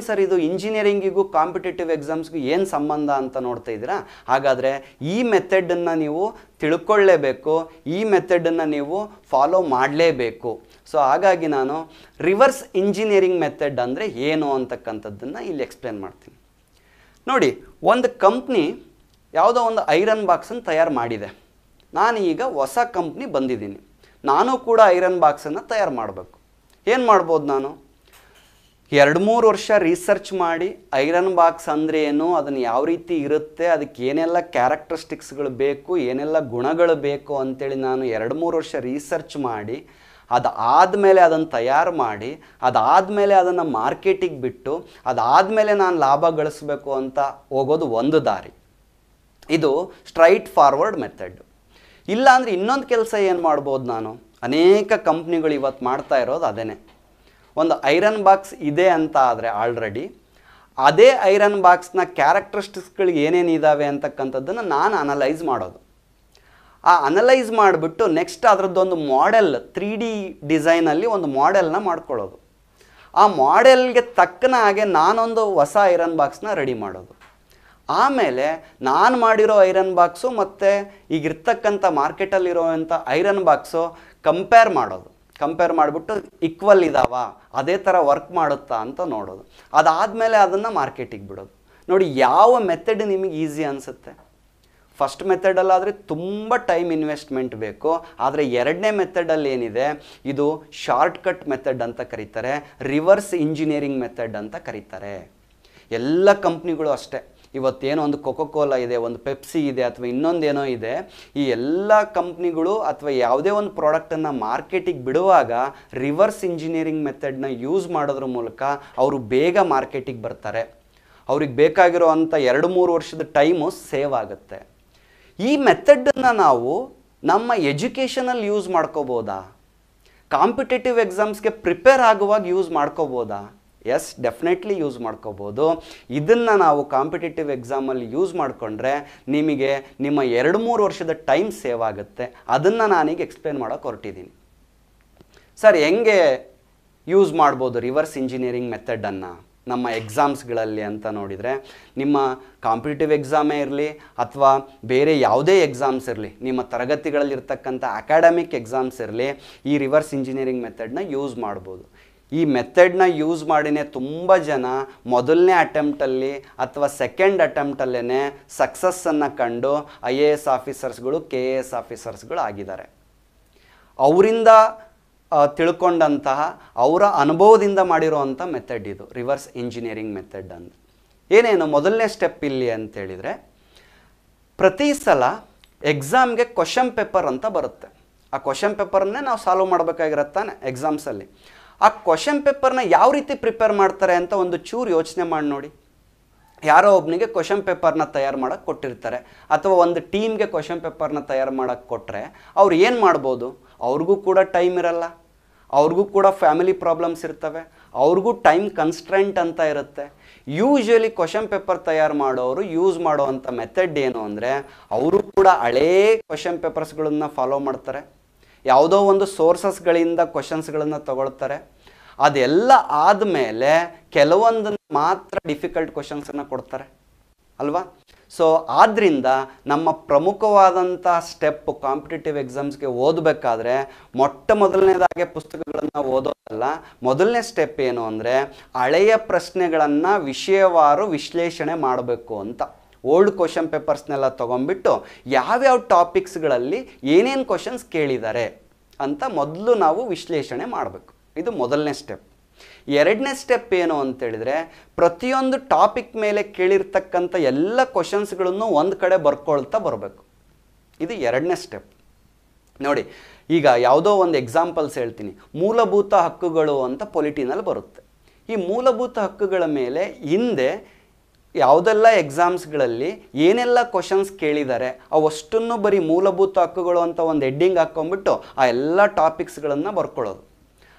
ಸರ್ ಇದು ಇಂಜಿನಿಯರಿಂಗಿಗೂ ಕಾಂಪಿಟೇಟಿವ್ ಎಕ್ಸಾಮ್ಸ್ಗೂ ಏನು ಸಂಬಂಧ ಅಂತ ನೋಡ್ತಾ ಇದ್ದೀರಾ? ಹಾಗಾದರೆ ಈ ಮೆಥಡನ್ನು ನೀವು ತಿಳ್ಕೊಳ್ಳೇಬೇಕು, ಈ ಮೆಥಡನ್ನು ನೀವು ಫಾಲೋ ಮಾಡಲೇಬೇಕು. ಸೊ ಹಾಗಾಗಿ ನಾನು ರಿವರ್ಸ್ ಇಂಜಿನಿಯರಿಂಗ್ ಮೆಥಡ್ ಅಂದರೆ ಏನು ಅಂತಕ್ಕಂಥದ್ದನ್ನು ಇಲ್ಲಿ ಎಕ್ಸ್ಪ್ಲೇನ್ ಮಾಡ್ತೀನಿ. ನೋಡಿ, ಒಂದು ಕಂಪ್ನಿ ಯಾವುದೋ ಒಂದು ಐರನ್ ಬಾಕ್ಸನ್ನು ತಯಾರು ಮಾಡಿದೆ. ನಾನು ಈಗ ಹೊಸ ಕಂಪ್ನಿ ಬಂದಿದ್ದೀನಿ, ನಾನು ಕೂಡ ಐರನ್ ಬಾಕ್ಸನ್ನು ತಯಾರು ಮಾಡಬೇಕು. ಏನು ಮಾಡ್ಬೋದು ನಾನು? 2-3 ವರ್ಷ ರಿಸರ್ಚ್ ಮಾಡಿ ಐರನ್ ಬಾಕ್ಸ್ ಅಂದರೆ ಏನು, ಅದನ್ನು ಯಾವ ರೀತಿ ಇರುತ್ತೆ, ಅದಕ್ಕೆ ಏನೆಲ್ಲ ಕ್ಯಾರೆಕ್ಟರಿಸ್ಟಿಕ್ಸ್ಗಳು ಬೇಕು, ಏನೆಲ್ಲ ಗುಣಗಳು ಬೇಕು ಅಂತೇಳಿ ನಾನು 2-3 ವರ್ಷ ರಿಸರ್ಚ್ ಮಾಡಿ, ಅದಾದಮೇಲೆ ಅದನ್ನು ತಯಾರು ಮಾಡಿ, ಅದಾದಮೇಲೆ ಅದನ್ನು ಮಾರ್ಕೆಟಿಗೆ ಬಿಟ್ಟು, ಅದಾದಮೇಲೆ ನಾನು ಲಾಭ ಗಳಿಸ್ಬೇಕು ಅಂತ ಹೋಗೋದು ಒಂದು ದಾರಿ. ಇದು ಸ್ಟ್ರೈಟ್ ಫಾರ್ವರ್ಡ್ ಮೆಥಡ್. ಇಲ್ಲ ಅಂದರೆ ಇನ್ನೊಂದು ಕೆಲಸ ಏನು ಮಾಡ್ಬೋದು ನಾನು, ಅನೇಕ ಕಂಪ್ನಿಗಳು ಇವತ್ತು ಮಾಡ್ತಾ ಇರೋದು ಅದೇನೆ. ಒಂದು ಐರನ್ ಬಾಕ್ಸ್ ಇದೆ ಅಂತ ಆದರೆ ಆಲ್ರೆಡಿ ಅದೇ ಐರನ್ ಬಾಕ್ಸ್ನ ಕ್ಯಾರೆಕ್ಟರಿಸ್ಟಿಕ್ಸ್ಗಳು ಏನೇನಿದ್ದಾವೆ ಅಂತಕ್ಕಂಥದ್ದನ್ನು ನಾನು ಅನಲೈಸ್ ಮಾಡೋದು. ಆ ಅನಲೈಸ್ ಮಾಡಿಬಿಟ್ಟು ನೆಕ್ಸ್ಟ್ ಅದರದ್ದೊಂದು ಮಾಡೆಲ್ 3D ಡಿಸೈನಲ್ಲಿ ಒಂದು ಮಾಡೆಲ್ನ ಮಾಡ್ಕೊಳ್ಳೋದು. ಆ ಮಾಡೆಲ್ಗೆ ತಕ್ಕನ ಹಾಗೆ ನಾನೊಂದು ಹೊಸ ಐರನ್ ಬಾಕ್ಸ್ನ ರೆಡಿ ಮಾಡೋದು. ಆಮೇಲೆ ನಾನು ಮಾಡಿರೋ ಐರನ್ ಬಾಕ್ಸು ಮತ್ತು ಈಗಿರ್ತಕ್ಕಂಥ ಮಾರ್ಕೆಟಲ್ಲಿರೋವಂಥ ಐರನ್ ಬಾಕ್ಸು ಕಂಪೇರ್ ಮಾಡೋದು. ಕಂಪೇರ್ ಮಾಡಿಬಿಟ್ಟು ಈಕ್ವಲ್ ಇದ್ದಾವ, ಅದೇ ಥರ ವರ್ಕ್ ಮಾಡುತ್ತಾ ಅಂತ ನೋಡೋದು. ಅದಾದಮೇಲೆ ಅದನ್ನು ಮಾರ್ಕೆಟಿಗೆ ಬಿಡೋದು. ನೋಡಿ ಯಾವ ಮೆಥಡ್ ನಿಮಗೆ ಈಸಿ ಅನಿಸುತ್ತೆ. ಫಸ್ಟ್ ಮೆಥಡಲ್ಲಾದರೆ ತುಂಬ ಟೈಮ್ ಇನ್ವೆಸ್ಟ್ಮೆಂಟ್ ಬೇಕು. ಆದರೆ ಎರಡನೇ ಮೆಥಡಲ್ಲಿ ಏನಿದೆ, ಇದು ಶಾರ್ಟ್ಕಟ್ ಮೆಥಡ್ ಅಂತ ಕರೀತಾರೆ, ರಿವರ್ಸ್ ಇಂಜಿನಿಯರಿಂಗ್ ಮೆಥಡ್ ಅಂತ ಕರೀತಾರೆ. ಎಲ್ಲ ಕಂಪ್ನಿಗಳು ಅಷ್ಟೇ. ಇವತ್ತೇನೋ ಒಂದು ಕೊಕೊಕೋಲಾ ಇದೆ, ಒಂದು ಪೆಪ್ಸಿ ಇದೆ, ಅಥವಾ ಇನ್ನೊಂದೇನೋ ಇದೆ. ಈ ಎಲ್ಲ ಕಂಪ್ನಿಗಳು ಅಥವಾ ಯಾವುದೇ ಒಂದು ಪ್ರಾಡಕ್ಟನ್ನು ಮಾರ್ಕೆಟಿಗೆ ಬಿಡುವಾಗ ರಿವರ್ಸ್ ಇಂಜಿನಿಯರಿಂಗ್ ಮೆಥಡ್ನ ಯೂಸ್ ಮಾಡೋದ್ರ ಮೂಲಕ ಅವರು ಬೇಗ ಮಾರ್ಕೆಟಿಗೆ ಬರ್ತಾರೆ. ಅವ್ರಿಗೆ ಬೇಕಾಗಿರೋ ಅಂಥ 2-3 ವರ್ಷದ ಟೈಮು ಸೇವ್ ಆಗುತ್ತೆ. ಈ ಮೆಥಡನ್ನು ನಾವು ನಮ್ಮ ಎಜುಕೇಷನಲ್ಲಿ ಯೂಸ್ ಮಾಡ್ಕೋಬೋದಾ? ಕಾಂಪಿಟೇಟಿವ್ ಎಕ್ಸಾಮ್ಸ್ಗೆ ಪ್ರಿಪೇರ್ ಆಗುವಾಗ ಯೂಸ್ ಮಾಡ್ಕೋಬೋದಾ? ಎಸ್, ಡೆಫಿನೆಟ್ಲಿ ಯೂಸ್ ಮಾಡ್ಕೋಬೋದು. ಇದನ್ನು ನಾವು ಕಾಂಪಿಟೇಟಿವ್ ಎಕ್ಸಾಮಲ್ಲಿ ಯೂಸ್ ಮಾಡಿಕೊಂಡ್ರೆ ನಿಮಗೆ ನಿಮ್ಮ 2-3 ವರ್ಷದ ಟೈಮ್ ಸೇವ್ ಆಗುತ್ತೆ. ಅದನ್ನು ನಾನೀಗ ಎಕ್ಸ್ಪ್ಲೇನ್ ಮಾಡೋಕ್ಕೆ ಹೊರಟಿದ್ದೀನಿ. ಸರ್, ಹೆಂಗೆ ಯೂಸ್ ಮಾಡ್ಬೋದು ರಿವರ್ಸ್ ಇಂಜಿನಿಯರಿಂಗ್ ಮೆಥಡನ್ನು ನಮ್ಮ ಎಕ್ಸಾಮ್ಸ್ಗಳಲ್ಲಿ ಅಂತ ನೋಡಿದರೆ, ನಿಮ್ಮ ಕಾಂಪಿಟೇಟಿವ್ ಎಕ್ಸಾಮೇ ಇರಲಿ ಅಥವಾ ಬೇರೆ ಯಾವುದೇ ಎಕ್ಸಾಮ್ಸ್ ಇರಲಿ, ನಿಮ್ಮ ತರಗತಿಗಳಲ್ಲಿರ್ತಕ್ಕಂಥ ಅಕಾಡೆಮಿಕ್ ಎಕ್ಸಾಮ್ಸ್ ಇರಲಿ, ಈ ರಿವರ್ಸ್ ಇಂಜಿನಿಯರಿಂಗ್ ಮೆಥಡನ್ನ ಯೂಸ್ ಮಾಡ್ಬೋದು. ಈ ಮೆಥಡ್ನ ಯೂಸ್ ಮಾಡಿನೇ ತುಂಬ ಜನ ಮೊದಲನೇ ಅಟೆಂಪ್ಟಲ್ಲಿ ಅಥವಾ ಸೆಕೆಂಡ್ ಅಟೆಂಪ್ಟಲ್ಲೇ ಸಕ್ಸಸ್ಸನ್ನು ಕಂಡು IAS ಆಫೀಸರ್ಸ್ಗಳು, KAS ಆಫೀಸರ್ಸ್ಗಳು ಆಗಿದ್ದಾರೆ. ಅವರಿಂದ ತಿಳ್ಕೊಂಡಂತಹ, ಅವರ ಅನುಭವದಿಂದ ಮಾಡಿರೋವಂಥ ಮೆಥಡ್ ಇದು ರಿವರ್ಸ್ ಇಂಜಿನಿಯರಿಂಗ್ ಮೆಥಡ್ ಅಂತ. ಏನೇನು ಮೊದಲನೇ ಸ್ಟೆಪ್ ಇಲ್ಲಿ ಅಂತೇಳಿದರೆ, ಪ್ರತಿ ಸಲ ಎಕ್ಸಾಮ್ಗೆ ಕ್ವಶನ್ ಪೇಪರ್ ಅಂತ ಬರುತ್ತೆ. ಆ ಕ್ವಶನ್ ಪೇಪರ್ನೇ ನಾವು ಸಾಲ್ವ್ ಮಾಡಬೇಕಾಗಿರತ್ತಾನೆ ಎಕ್ಸಾಮ್ಸಲ್ಲಿ. ಆ ಕ್ವಶನ್ ಪೇಪರ್ನ ಯಾವ ರೀತಿ ಪ್ರಿಪೇರ್ ಮಾಡ್ತಾರೆ ಅಂತ ಒಂದು ಚೂರು ಯೋಚನೆ ಮಾಡಿ ನೋಡಿ. ಯಾರೋ ಒಬ್ಬನಿಗೆ ಕ್ವಶನ್ ಪೇಪರ್ನ ತಯಾರು ಮಾಡೋಕ್ಕೆ ಕೊಟ್ಟಿರ್ತಾರೆ, ಅಥವಾ ಒಂದು ಟೀಮ್ಗೆ ಕ್ವಶನ್ ಪೇಪರ್ನ ತಯಾರು ಮಾಡೋಕ್ಕೆ ಕೊಟ್ಟರೆ ಅವ್ರು ಏನು ಮಾಡ್ಬೋದು? ಅವ್ರಿಗೂ ಕೂಡ ಟೈಮ್ ಇರಲ್ಲ, ಅವ್ರಿಗೂ ಕೂಡ ಫ್ಯಾಮಿಲಿ ಪ್ರಾಬ್ಲಮ್ಸ್ ಇರ್ತವೆ, ಅವ್ರಿಗೂ ಟೈಮ್ ಕನ್ಸ್ಟ್ರೆಂಟ್ ಅಂತ ಇರುತ್ತೆ. ಯೂಶ್ವಲಿ ಕ್ವಶನ್ ಪೇಪರ್ ತಯಾರು ಮಾಡೋರು ಯೂಸ್ ಮಾಡೋವಂಥ ಮೆಥಡ್ ಏನು ಅಂದರೆ, ಅವರು ಕೂಡ ಹಳೇ ಕ್ವಶನ್ ಪೇಪರ್ಸ್ಗಳನ್ನು ಫಾಲೋ ಮಾಡ್ತಾರೆ. ಯಾವುದೋ ಒಂದು ಸೋರ್ಸಸ್ಗಳಿಂದ ಕ್ವಶನ್ಸ್ಗಳನ್ನು ತಗೊಳ್ತಾರೆ. ಅದೆಲ್ಲ ಆದಮೇಲೆ ಕೆಲವೊಂದನ್ನು ಮಾತ್ರ ಡಿಫಿಕಲ್ಟ್ ಕ್ವಶನ್ಸನ್ನು ಕೊಡ್ತಾರೆ ಅಲ್ವಾ? ಸೊ ಆದ್ದರಿಂದ ನಮ್ಮ ಪ್ರಮುಖವಾದಂಥ ಸ್ಟೆಪ್ ಕಾಂಪಿಟೇಟಿವ್ ಎಕ್ಸಾಮ್ಸ್ಗೆ ಓದಬೇಕಾದ್ರೆ ಮೊದಲನೇದಾಗೆ ಪುಸ್ತಕಗಳನ್ನು ಓದೋದಲ್ಲ. ಮೊದಲನೇ ಸ್ಟೆಪ್ ಏನು ಅಂದರೆ, ಹಳೆಯ ಪ್ರಶ್ನೆಗಳನ್ನು ವಿಷಯವಾರು ವಿಶ್ಲೇಷಣೆ ಮಾಡಬೇಕು ಅಂತ. ಓಲ್ಡ್ ಕ್ವಶನ್ ಪೇಪರ್ಸ್ನೆಲ್ಲ ತೊಗೊಂಡ್ಬಿಟ್ಟು ಯಾವ್ಯಾವ ಟಾಪಿಕ್ಸ್ಗಳಲ್ಲಿ ಏನೇನು ಕ್ವಶನ್ಸ್ ಕೇಳಿದ್ದಾರೆ ಅಂತ ಮೊದಲು ನಾವು ವಿಶ್ಲೇಷಣೆ ಮಾಡಬೇಕು. ಇದು ಮೊದಲನೇ ಸ್ಟೆಪ್. ಎರಡನೇ ಸ್ಟೆಪ್ ಏನು ಅಂತೇಳಿದರೆ, ಪ್ರತಿಯೊಂದು ಟಾಪಿಕ್ ಮೇಲೆ ಕೇಳಿರ್ತಕ್ಕಂಥ ಎಲ್ಲ ಕ್ವಶನ್ಸ್ಗಳನ್ನು ಒಂದು ಕಡೆ ಬರ್ಕೊಳ್ತಾ ಬರಬೇಕು. ಇದು ಎರಡನೇ ಸ್ಟೆಪ್. ನೋಡಿ, ಈಗ ಯಾವುದೋ ಒಂದು ಎಕ್ಸಾಂಪಲ್ಸ್ ಹೇಳ್ತೀನಿ. ಮೂಲಭೂತ ಹಕ್ಕುಗಳು ಅಂತ ಪೊಲಿಟಿನಲ್ಲಿ ಬರುತ್ತೆ. ಈ ಮೂಲಭೂತ ಹಕ್ಕುಗಳ ಮೇಲೆ ಹಿಂದೆ ಯಾವುದೆಲ್ಲ ಎಕ್ಸಾಮ್ಸ್ಗಳಲ್ಲಿ ಏನೆಲ್ಲ ಕ್ವಶನ್ಸ್ ಕೇಳಿದ್ದಾರೆ ಅವಷ್ಟನ್ನು ಬರೀ ಮೂಲಭೂತ ಹಕ್ಕುಗಳು ಅಂತ ಒಂದು ಹೆಡ್ಡಿಂಗ್ ಹಾಕ್ಕೊಂಡ್ಬಿಟ್ಟು ಆ ಎಲ್ಲ ಟಾಪಿಕ್ಸ್ಗಳನ್ನು ಬರ್ಕೊಳ್ಳೋದು.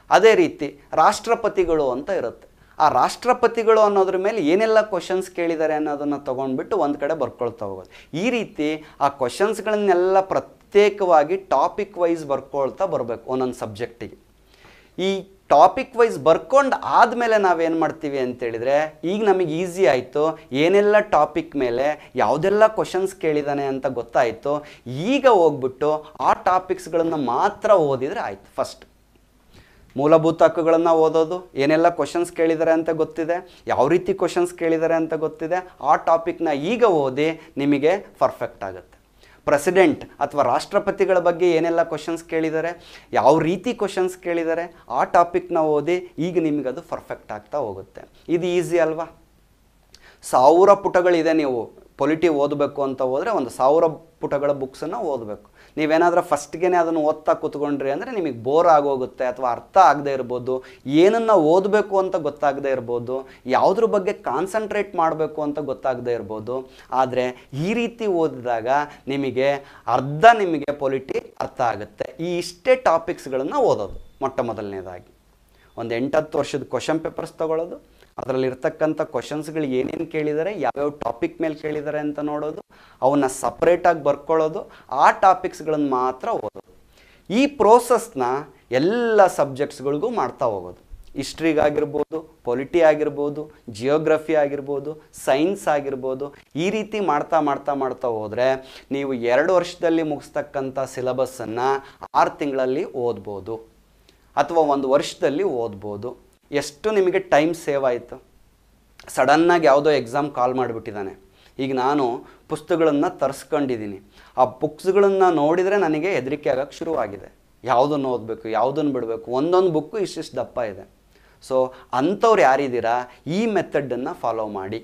ಅದೇ ರೀತಿ ರಾಷ್ಟ್ರಪತಿಗಳು ಅಂತ ಇರುತ್ತೆ. ಆ ರಾಷ್ಟ್ರಪತಿಗಳು ಅನ್ನೋದ್ರ ಮೇಲೆ ಏನೆಲ್ಲ ಕ್ವಶನ್ಸ್ ಕೇಳಿದ್ದಾರೆ ಅನ್ನೋದನ್ನು ತೊಗೊಂಡ್ಬಿಟ್ಟು ಒಂದು ಕಡೆ ಬರ್ಕೊಳ್ತಾ ಹೋಗೋದು. ಈ ರೀತಿ ಆ ಕ್ವಶನ್ಸ್ಗಳನ್ನೆಲ್ಲ ಪ್ರತ್ಯೇಕವಾಗಿ ಟಾಪಿಕ್ ವೈಸ್ ಬರ್ಕೊಳ್ತಾ ಬರಬೇಕು ಒಂದೊಂದು ಸಬ್ಜೆಕ್ಟಿಗೆ. ಈ ಟಾಪಿಕ್ ವೈಸ್ ಬರ್ಕೊಂಡು ಆದಮೇಲೆ ನಾವೇನು ಮಾಡ್ತೀವಿ ಅಂತೇಳಿದರೆ, ಈಗ ನಮಗೆ ಈಸಿ ಆಯಿತು, ಏನೆಲ್ಲ ಟಾಪಿಕ್ ಮೇಲೆ ಯಾವುದೆಲ್ಲ ಕ್ವಶನ್ಸ್ ಕೇಳಿದ್ದಾನೆ ಅಂತ ಗೊತ್ತಾಯಿತು. ಈಗ ಹೋಗ್ಬಿಟ್ಟು ಆ ಟಾಪಿಕ್ಸ್ಗಳನ್ನು ಮಾತ್ರ ಓದಿದರೆ ಆಯಿತು. ಫಸ್ಟ್ ಮೂಲಭೂತ ಹಕ್ಕುಗಳನ್ನು ಓದೋದು, ಏನೆಲ್ಲ ಕ್ವಶನ್ಸ್ ಕೇಳಿದ್ದಾರೆ ಅಂತ ಗೊತ್ತಿದೆ, ಯಾವ ರೀತಿ ಕ್ವಶನ್ಸ್ ಕೇಳಿದ್ದಾರೆ ಅಂತ ಗೊತ್ತಿದೆ, ಆ ಟಾಪಿಕ್ನ ಈಗ ಓದಿ ನಿಮಗೆ ಪರ್ಫೆಕ್ಟ್ ಆಗುತ್ತೆ. ಪ್ರೆಸಿಡೆಂಟ್ ಅಥವಾ ರಾಷ್ಟ್ರಪತಿಗಳ ಬಗ್ಗೆ ಏನೆಲ್ಲ ಕ್ವಶನ್ಸ್ ಕೇಳಿದ್ದಾರೆ, ಯಾವ ರೀತಿ ಕ್ವಶನ್ಸ್ ಕೇಳಿದ್ದಾರೆ, ಆ ಟಾಪಿಕ್ನ ಓದಿ ಈಗ ನಿಮಗದು ಪರ್ಫೆಕ್ಟ್ ಆಗ್ತಾ ಹೋಗುತ್ತೆ. ಇದು ಈಸಿ ಅಲ್ವಾ? 1000 ಪುಟಗಳಿದೆ. ನೀವು ಪೊಲಿಟಿ ಓದಬೇಕು ಅಂತ ಹೋದರೆ ಒಂದು 1000 ಪುಟಗಳ ಬುಕ್ಸನ್ನು ಓದಬೇಕು. ನೀವೇನಾದರೂ ಫಸ್ಟ್ಗೆ ಅದನ್ನು ಓದ್ತಾ ಕೂತ್ಕೊಂಡ್ರಿ ಅಂದರೆ ನಿಮಗೆ ಬೋರ್ ಆಗೋಗುತ್ತೆ, ಅಥವಾ ಅರ್ಥ ಆಗದೆ ಇರ್ಬೋದು, ಏನನ್ನು ಓದಬೇಕು ಅಂತ ಗೊತ್ತಾಗದೇ ಇರ್ಬೋದು, ಯಾವುದ್ರ ಬಗ್ಗೆ ಕಾನ್ಸಂಟ್ರೇಟ್ ಮಾಡಬೇಕು ಅಂತ ಗೊತ್ತಾಗದೇ ಇರ್ಬೋದು. ಆದರೆ ಈ ರೀತಿ ಓದಿದಾಗ ನಿಮಗೆ ನಿಮಗೆ ಪೊಲಿಟಿ ಅರ್ಥ ಆಗುತ್ತೆ. ಈ ಇಷ್ಟೇ ಟಾಪಿಕ್ಸ್ಗಳನ್ನು ಓದೋದು ಮೊದಲನೇದಾಗಿ. ಒಂದು 8-10 ವರ್ಷದ ಕ್ವಶನ್ ಪೇಪರ್ಸ್ ತೊಗೊಳ್ಳೋದು, ಅದರಲ್ಲಿರ್ತಕ್ಕಂಥ ಕ್ವಶನ್ಸ್ಗಳು ಏನೇನು ಕೇಳಿದ್ದಾರೆ, ಯಾವ್ಯಾವ ಟಾಪಿಕ್ ಮೇಲೆ ಕೇಳಿದ್ದಾರೆ ಅಂತ ನೋಡೋದು, ಅವನ್ನ ಸಪ್ರೇಟಾಗಿ ಬರ್ಕೊಳ್ಳೋದು, ಆ ಟಾಪಿಕ್ಸ್ಗಳನ್ನು ಮಾತ್ರ ಓದೋದು. ಈ ಪ್ರೋಸೆಸ್ನ ಎಲ್ಲ ಸಬ್ಜೆಕ್ಟ್ಸ್ಗಳಿಗೂ ಮಾಡ್ತಾ ಹೋಗೋದು. ಹಿಸ್ಟ್ರಿಗಾಗಿರ್ಬೋದು, ಪೊಲಿಟಿ ಆಗಿರ್ಬೋದು, ಜಿಯೋಗ್ರಫಿ ಆಗಿರ್ಬೋದು, ಸೈನ್ಸ್ ಆಗಿರ್ಬೋದು. ಈ ರೀತಿ ಮಾಡ್ತಾ ಮಾಡ್ತಾ ಮಾಡ್ತಾ ಹೋದರೆ ನೀವು 2 ವರ್ಷದಲ್ಲಿ ಮುಗಿಸ್ತಕ್ಕಂಥ ಸಿಲೆಬಸ್ಸನ್ನು 6 ತಿಂಗಳಲ್ಲಿ ಓದ್ಬೋದು ಅಥವಾ 1 ವರ್ಷದಲ್ಲಿ ಓದ್ಬೋದು. ಎಷ್ಟು ನಿಮಗೆ ಟೈಮ್ ಸೇವ್ ಆಯಿತು. ಸಡನ್ನಾಗಿ ಯಾವುದೋ ಎಕ್ಸಾಮ್ ಕಾಲ್ ಮಾಡಿಬಿಟ್ಟಿದ್ದಾನೆ. ಈಗ ನಾನು ಪುಸ್ತಕಗಳನ್ನು ತರಿಸ್ಕೊಂಡಿದ್ದೀನಿ. ಆ ಬುಕ್ಸ್ಗಳನ್ನು ನೋಡಿದರೆ ನನಗೆ ಹೆದರಿಕೆ ಆಗೋಕ್ಕೆ ಶುರುವಾಗಿದೆ. ಯಾವುದನ್ನು ಓದಬೇಕು, ಯಾವುದನ್ನು ಬಿಡಬೇಕು, ಒಂದೊಂದು ಬುಕ್ಕು ಇಷ್ಟಿಷ್ಟು ದಪ್ಪ ಇದೆ. ಸೊ ಅಂಥವ್ರು ಯಾರಿದ್ದೀರಾ, ಈ ಮೆಥಡನ್ನು ಫಾಲೋ ಮಾಡಿ.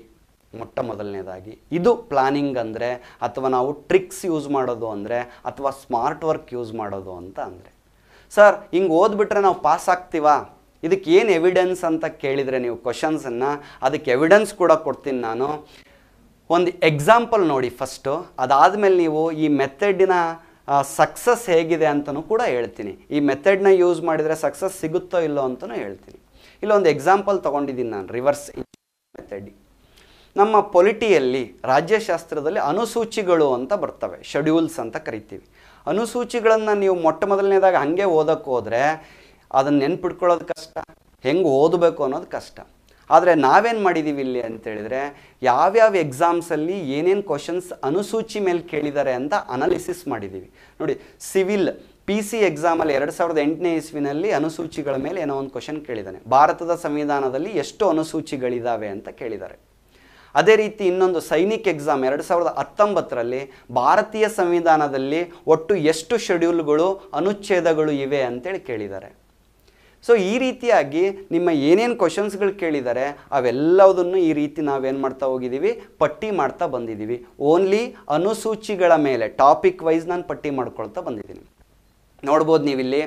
ಮೊಟ್ಟ ಮೊದಲನೇದಾಗಿ ಇದು ಪ್ಲಾನಿಂಗ್ ಅಂದರೆ, ಅಥವಾ ನಾವು ಟ್ರಿಕ್ಸ್ ಯೂಸ್ ಮಾಡೋದು ಅಂದರೆ, ಅಥವಾ ಸ್ಮಾರ್ಟ್ ವರ್ಕ್ ಯೂಸ್ ಮಾಡೋದು ಅಂತ ಅಂದರೆ. ಸರ್ ಹಿಂಗೆ ಓದ್ಬಿಟ್ರೆ ನಾವು ಪಾಸ್ ಆಗ್ತೀವಾ, ಇದಕ್ಕೆ ಏನು ಎವಿಡೆನ್ಸ್ ಅಂತ ಕೇಳಿದರೆ ನೀವು ಕ್ವಶನ್ಸನ್ನು, ಅದಕ್ಕೆ ಎವಿಡೆನ್ಸ್ ಕೂಡ ಕೊಡ್ತೀನಿ ನಾನು. ಒಂದು ಎಕ್ಸಾಂಪಲ್ ನೋಡಿ ಫಸ್ಟು, ಅದಾದಮೇಲೆ ನೀವು ಈ ಮೆಥಡಿನ ಸಕ್ಸಸ್ ಹೇಗಿದೆ ಅಂತಲೂ ಕೂಡ ಹೇಳ್ತೀನಿ. ಈ ಮೆಥಡ್ನ ಯೂಸ್ ಮಾಡಿದರೆ ಸಕ್ಸಸ್ ಸಿಗುತ್ತೋ ಇಲ್ಲೋ ಅಂತಲೂ ಹೇಳ್ತೀನಿ. ಇಲ್ಲೊಂದು ಎಕ್ಸಾಂಪಲ್ ತೊಗೊಂಡಿದ್ದೀನಿ ನಾನು, ರಿವರ್ಸ್ ಮೆಥಡ್. ನಮ್ಮ ಪೊಲಿಟಿಯಲ್ಲಿ, ರಾಜ್ಯಶಾಸ್ತ್ರದಲ್ಲಿ ಅನುಸೂಚಿಗಳು ಅಂತ ಬರ್ತವೆ, ಶೆಡ್ಯೂಲ್ಸ್ ಅಂತ ಕರಿತೀವಿ. ಅನುಸೂಚಿಗಳನ್ನು ನೀವು ಮೊಟ್ಟ ಮೊದಲನೇದಾಗ ಹಾಗೆ ಓದೋಕ್ಕೆ ಹೋದರೆ ಅದನ್ನು ನೆನ್ಪಿಟ್ಕೊಳ್ಳೋದು ಕಷ್ಟ, ಹೆಂಗೆ ಓದಬೇಕು ಅನ್ನೋದು ಕಷ್ಟ. ಆದರೆ ನಾವೇನು ಮಾಡಿದ್ದೀವಿ ಇಲ್ಲಿ ಅಂತೇಳಿದರೆ, ಯಾವ್ಯಾವ ಎಕ್ಸಾಮ್ಸಲ್ಲಿ ಏನೇನು ಕ್ವಶನ್ಸ್ ಅನುಸೂಚಿ ಮೇಲೆ ಕೇಳಿದ್ದಾರೆ ಅಂತ ಅನಾಲಿಸಿಸ್ ಮಾಡಿದ್ದೀವಿ. ನೋಡಿ, ಸಿವಿಲ್ PC ಎಕ್ಸಾಮಲ್ಲಿ 2008ನೇ ಇಸ್ವಿನಲ್ಲಿ ಅನುಸೂಚಿಗಳ ಮೇಲೆ ಏನೋ ಒಂದು ಕ್ವಶನ್ ಕೇಳಿದ್ದಾನೆ. ಭಾರತದ ಸಂವಿಧಾನದಲ್ಲಿ ಎಷ್ಟು ಅನುಸೂಚಿಗಳಿದ್ದಾವೆ ಅಂತ ಕೇಳಿದ್ದಾರೆ. ಅದೇ ರೀತಿ ಇನ್ನೊಂದು ಸೈನಿಕ್ ಎಕ್ಸಾಮ್ 2019ರಲ್ಲಿ ಭಾರತೀಯ ಸಂವಿಧಾನದಲ್ಲಿ ಒಟ್ಟು ಎಷ್ಟು ಶೆಡ್ಯೂಲ್ಗಳು, ಅನುಚ್ಛೇದಗಳು ಇವೆ ಅಂತೇಳಿ ಕೇಳಿದ್ದಾರೆ. ಸೊ ಈ ರೀತಿಯಾಗಿ ನಿಮ್ಮ ಏನೇನು ಕ್ವಶನ್ಸ್ಗಳು ಕೇಳಿದ್ದಾರೆ ಅವೆಲ್ಲದನ್ನು ಈ ರೀತಿ ನಾವೇನು ಮಾಡ್ತಾ ಹೋಗಿದ್ದೀವಿ, ಪಟ್ಟಿ ಮಾಡ್ತಾ ಬಂದಿದ್ದೀವಿ. ಓನ್ಲಿ ಅನುಸೂಚಿಗಳ ಮೇಲೆ ಟಾಪಿಕ್ ವೈಸ್ ನಾನು ಪಟ್ಟಿ ಮಾಡ್ಕೊಳ್ತಾ ಬಂದಿದ್ದೀನಿ. ನೋಡ್ಬೋದು ನೀವಿಲ್ಲಿ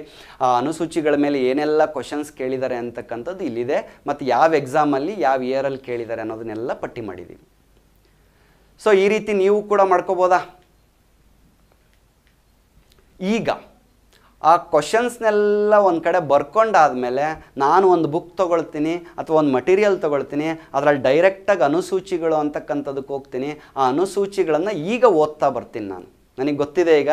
ಅನುಸೂಚಿಗಳ ಮೇಲೆ ಏನೆಲ್ಲ ಕ್ವಶನ್ಸ್ ಕೇಳಿದ್ದಾರೆ ಅಂತಕ್ಕಂಥದ್ದು ಇಲ್ಲಿದೆ, ಮತ್ತು ಯಾವ ಎಕ್ಸಾಮಲ್ಲಿ ಯಾವ ಇಯರಲ್ಲಿ ಕೇಳಿದ್ದಾರೆ ಅನ್ನೋದನ್ನೆಲ್ಲ ಪಟ್ಟಿ ಮಾಡಿದ್ದೀವಿ. ಸೊ ಈ ರೀತಿ ನೀವು ಕೂಡ ಮಾಡ್ಕೋಬೋದಾ. ಈಗ ಆ ಕ್ವಶನ್ಸ್ನೆಲ್ಲ ಒಂದು ಕಡೆ ಬರ್ಕೊಂಡಾದಮೇಲೆ ನಾನು ಒಂದು ಬುಕ್ ತೊಗೊಳ್ತೀನಿ ಅಥವಾ ಒಂದು ಮಟೀರಿಯಲ್ ತೊಗೊಳ್ತೀನಿ, ಅದರಲ್ಲಿ ಡೈರೆಕ್ಟಾಗಿ ಅನುಸೂಚಿಗಳು ಅಂತಕ್ಕಂಥದ್ದಕ್ಕೆ ಹೋಗ್ತೀನಿ. ಆ ಅನುಸೂಚಿಗಳನ್ನು ಈಗ ಓದ್ತಾ ಬರ್ತೀನಿ ನಾನು. ನನಗೆ ಗೊತ್ತಿದೆ ಈಗ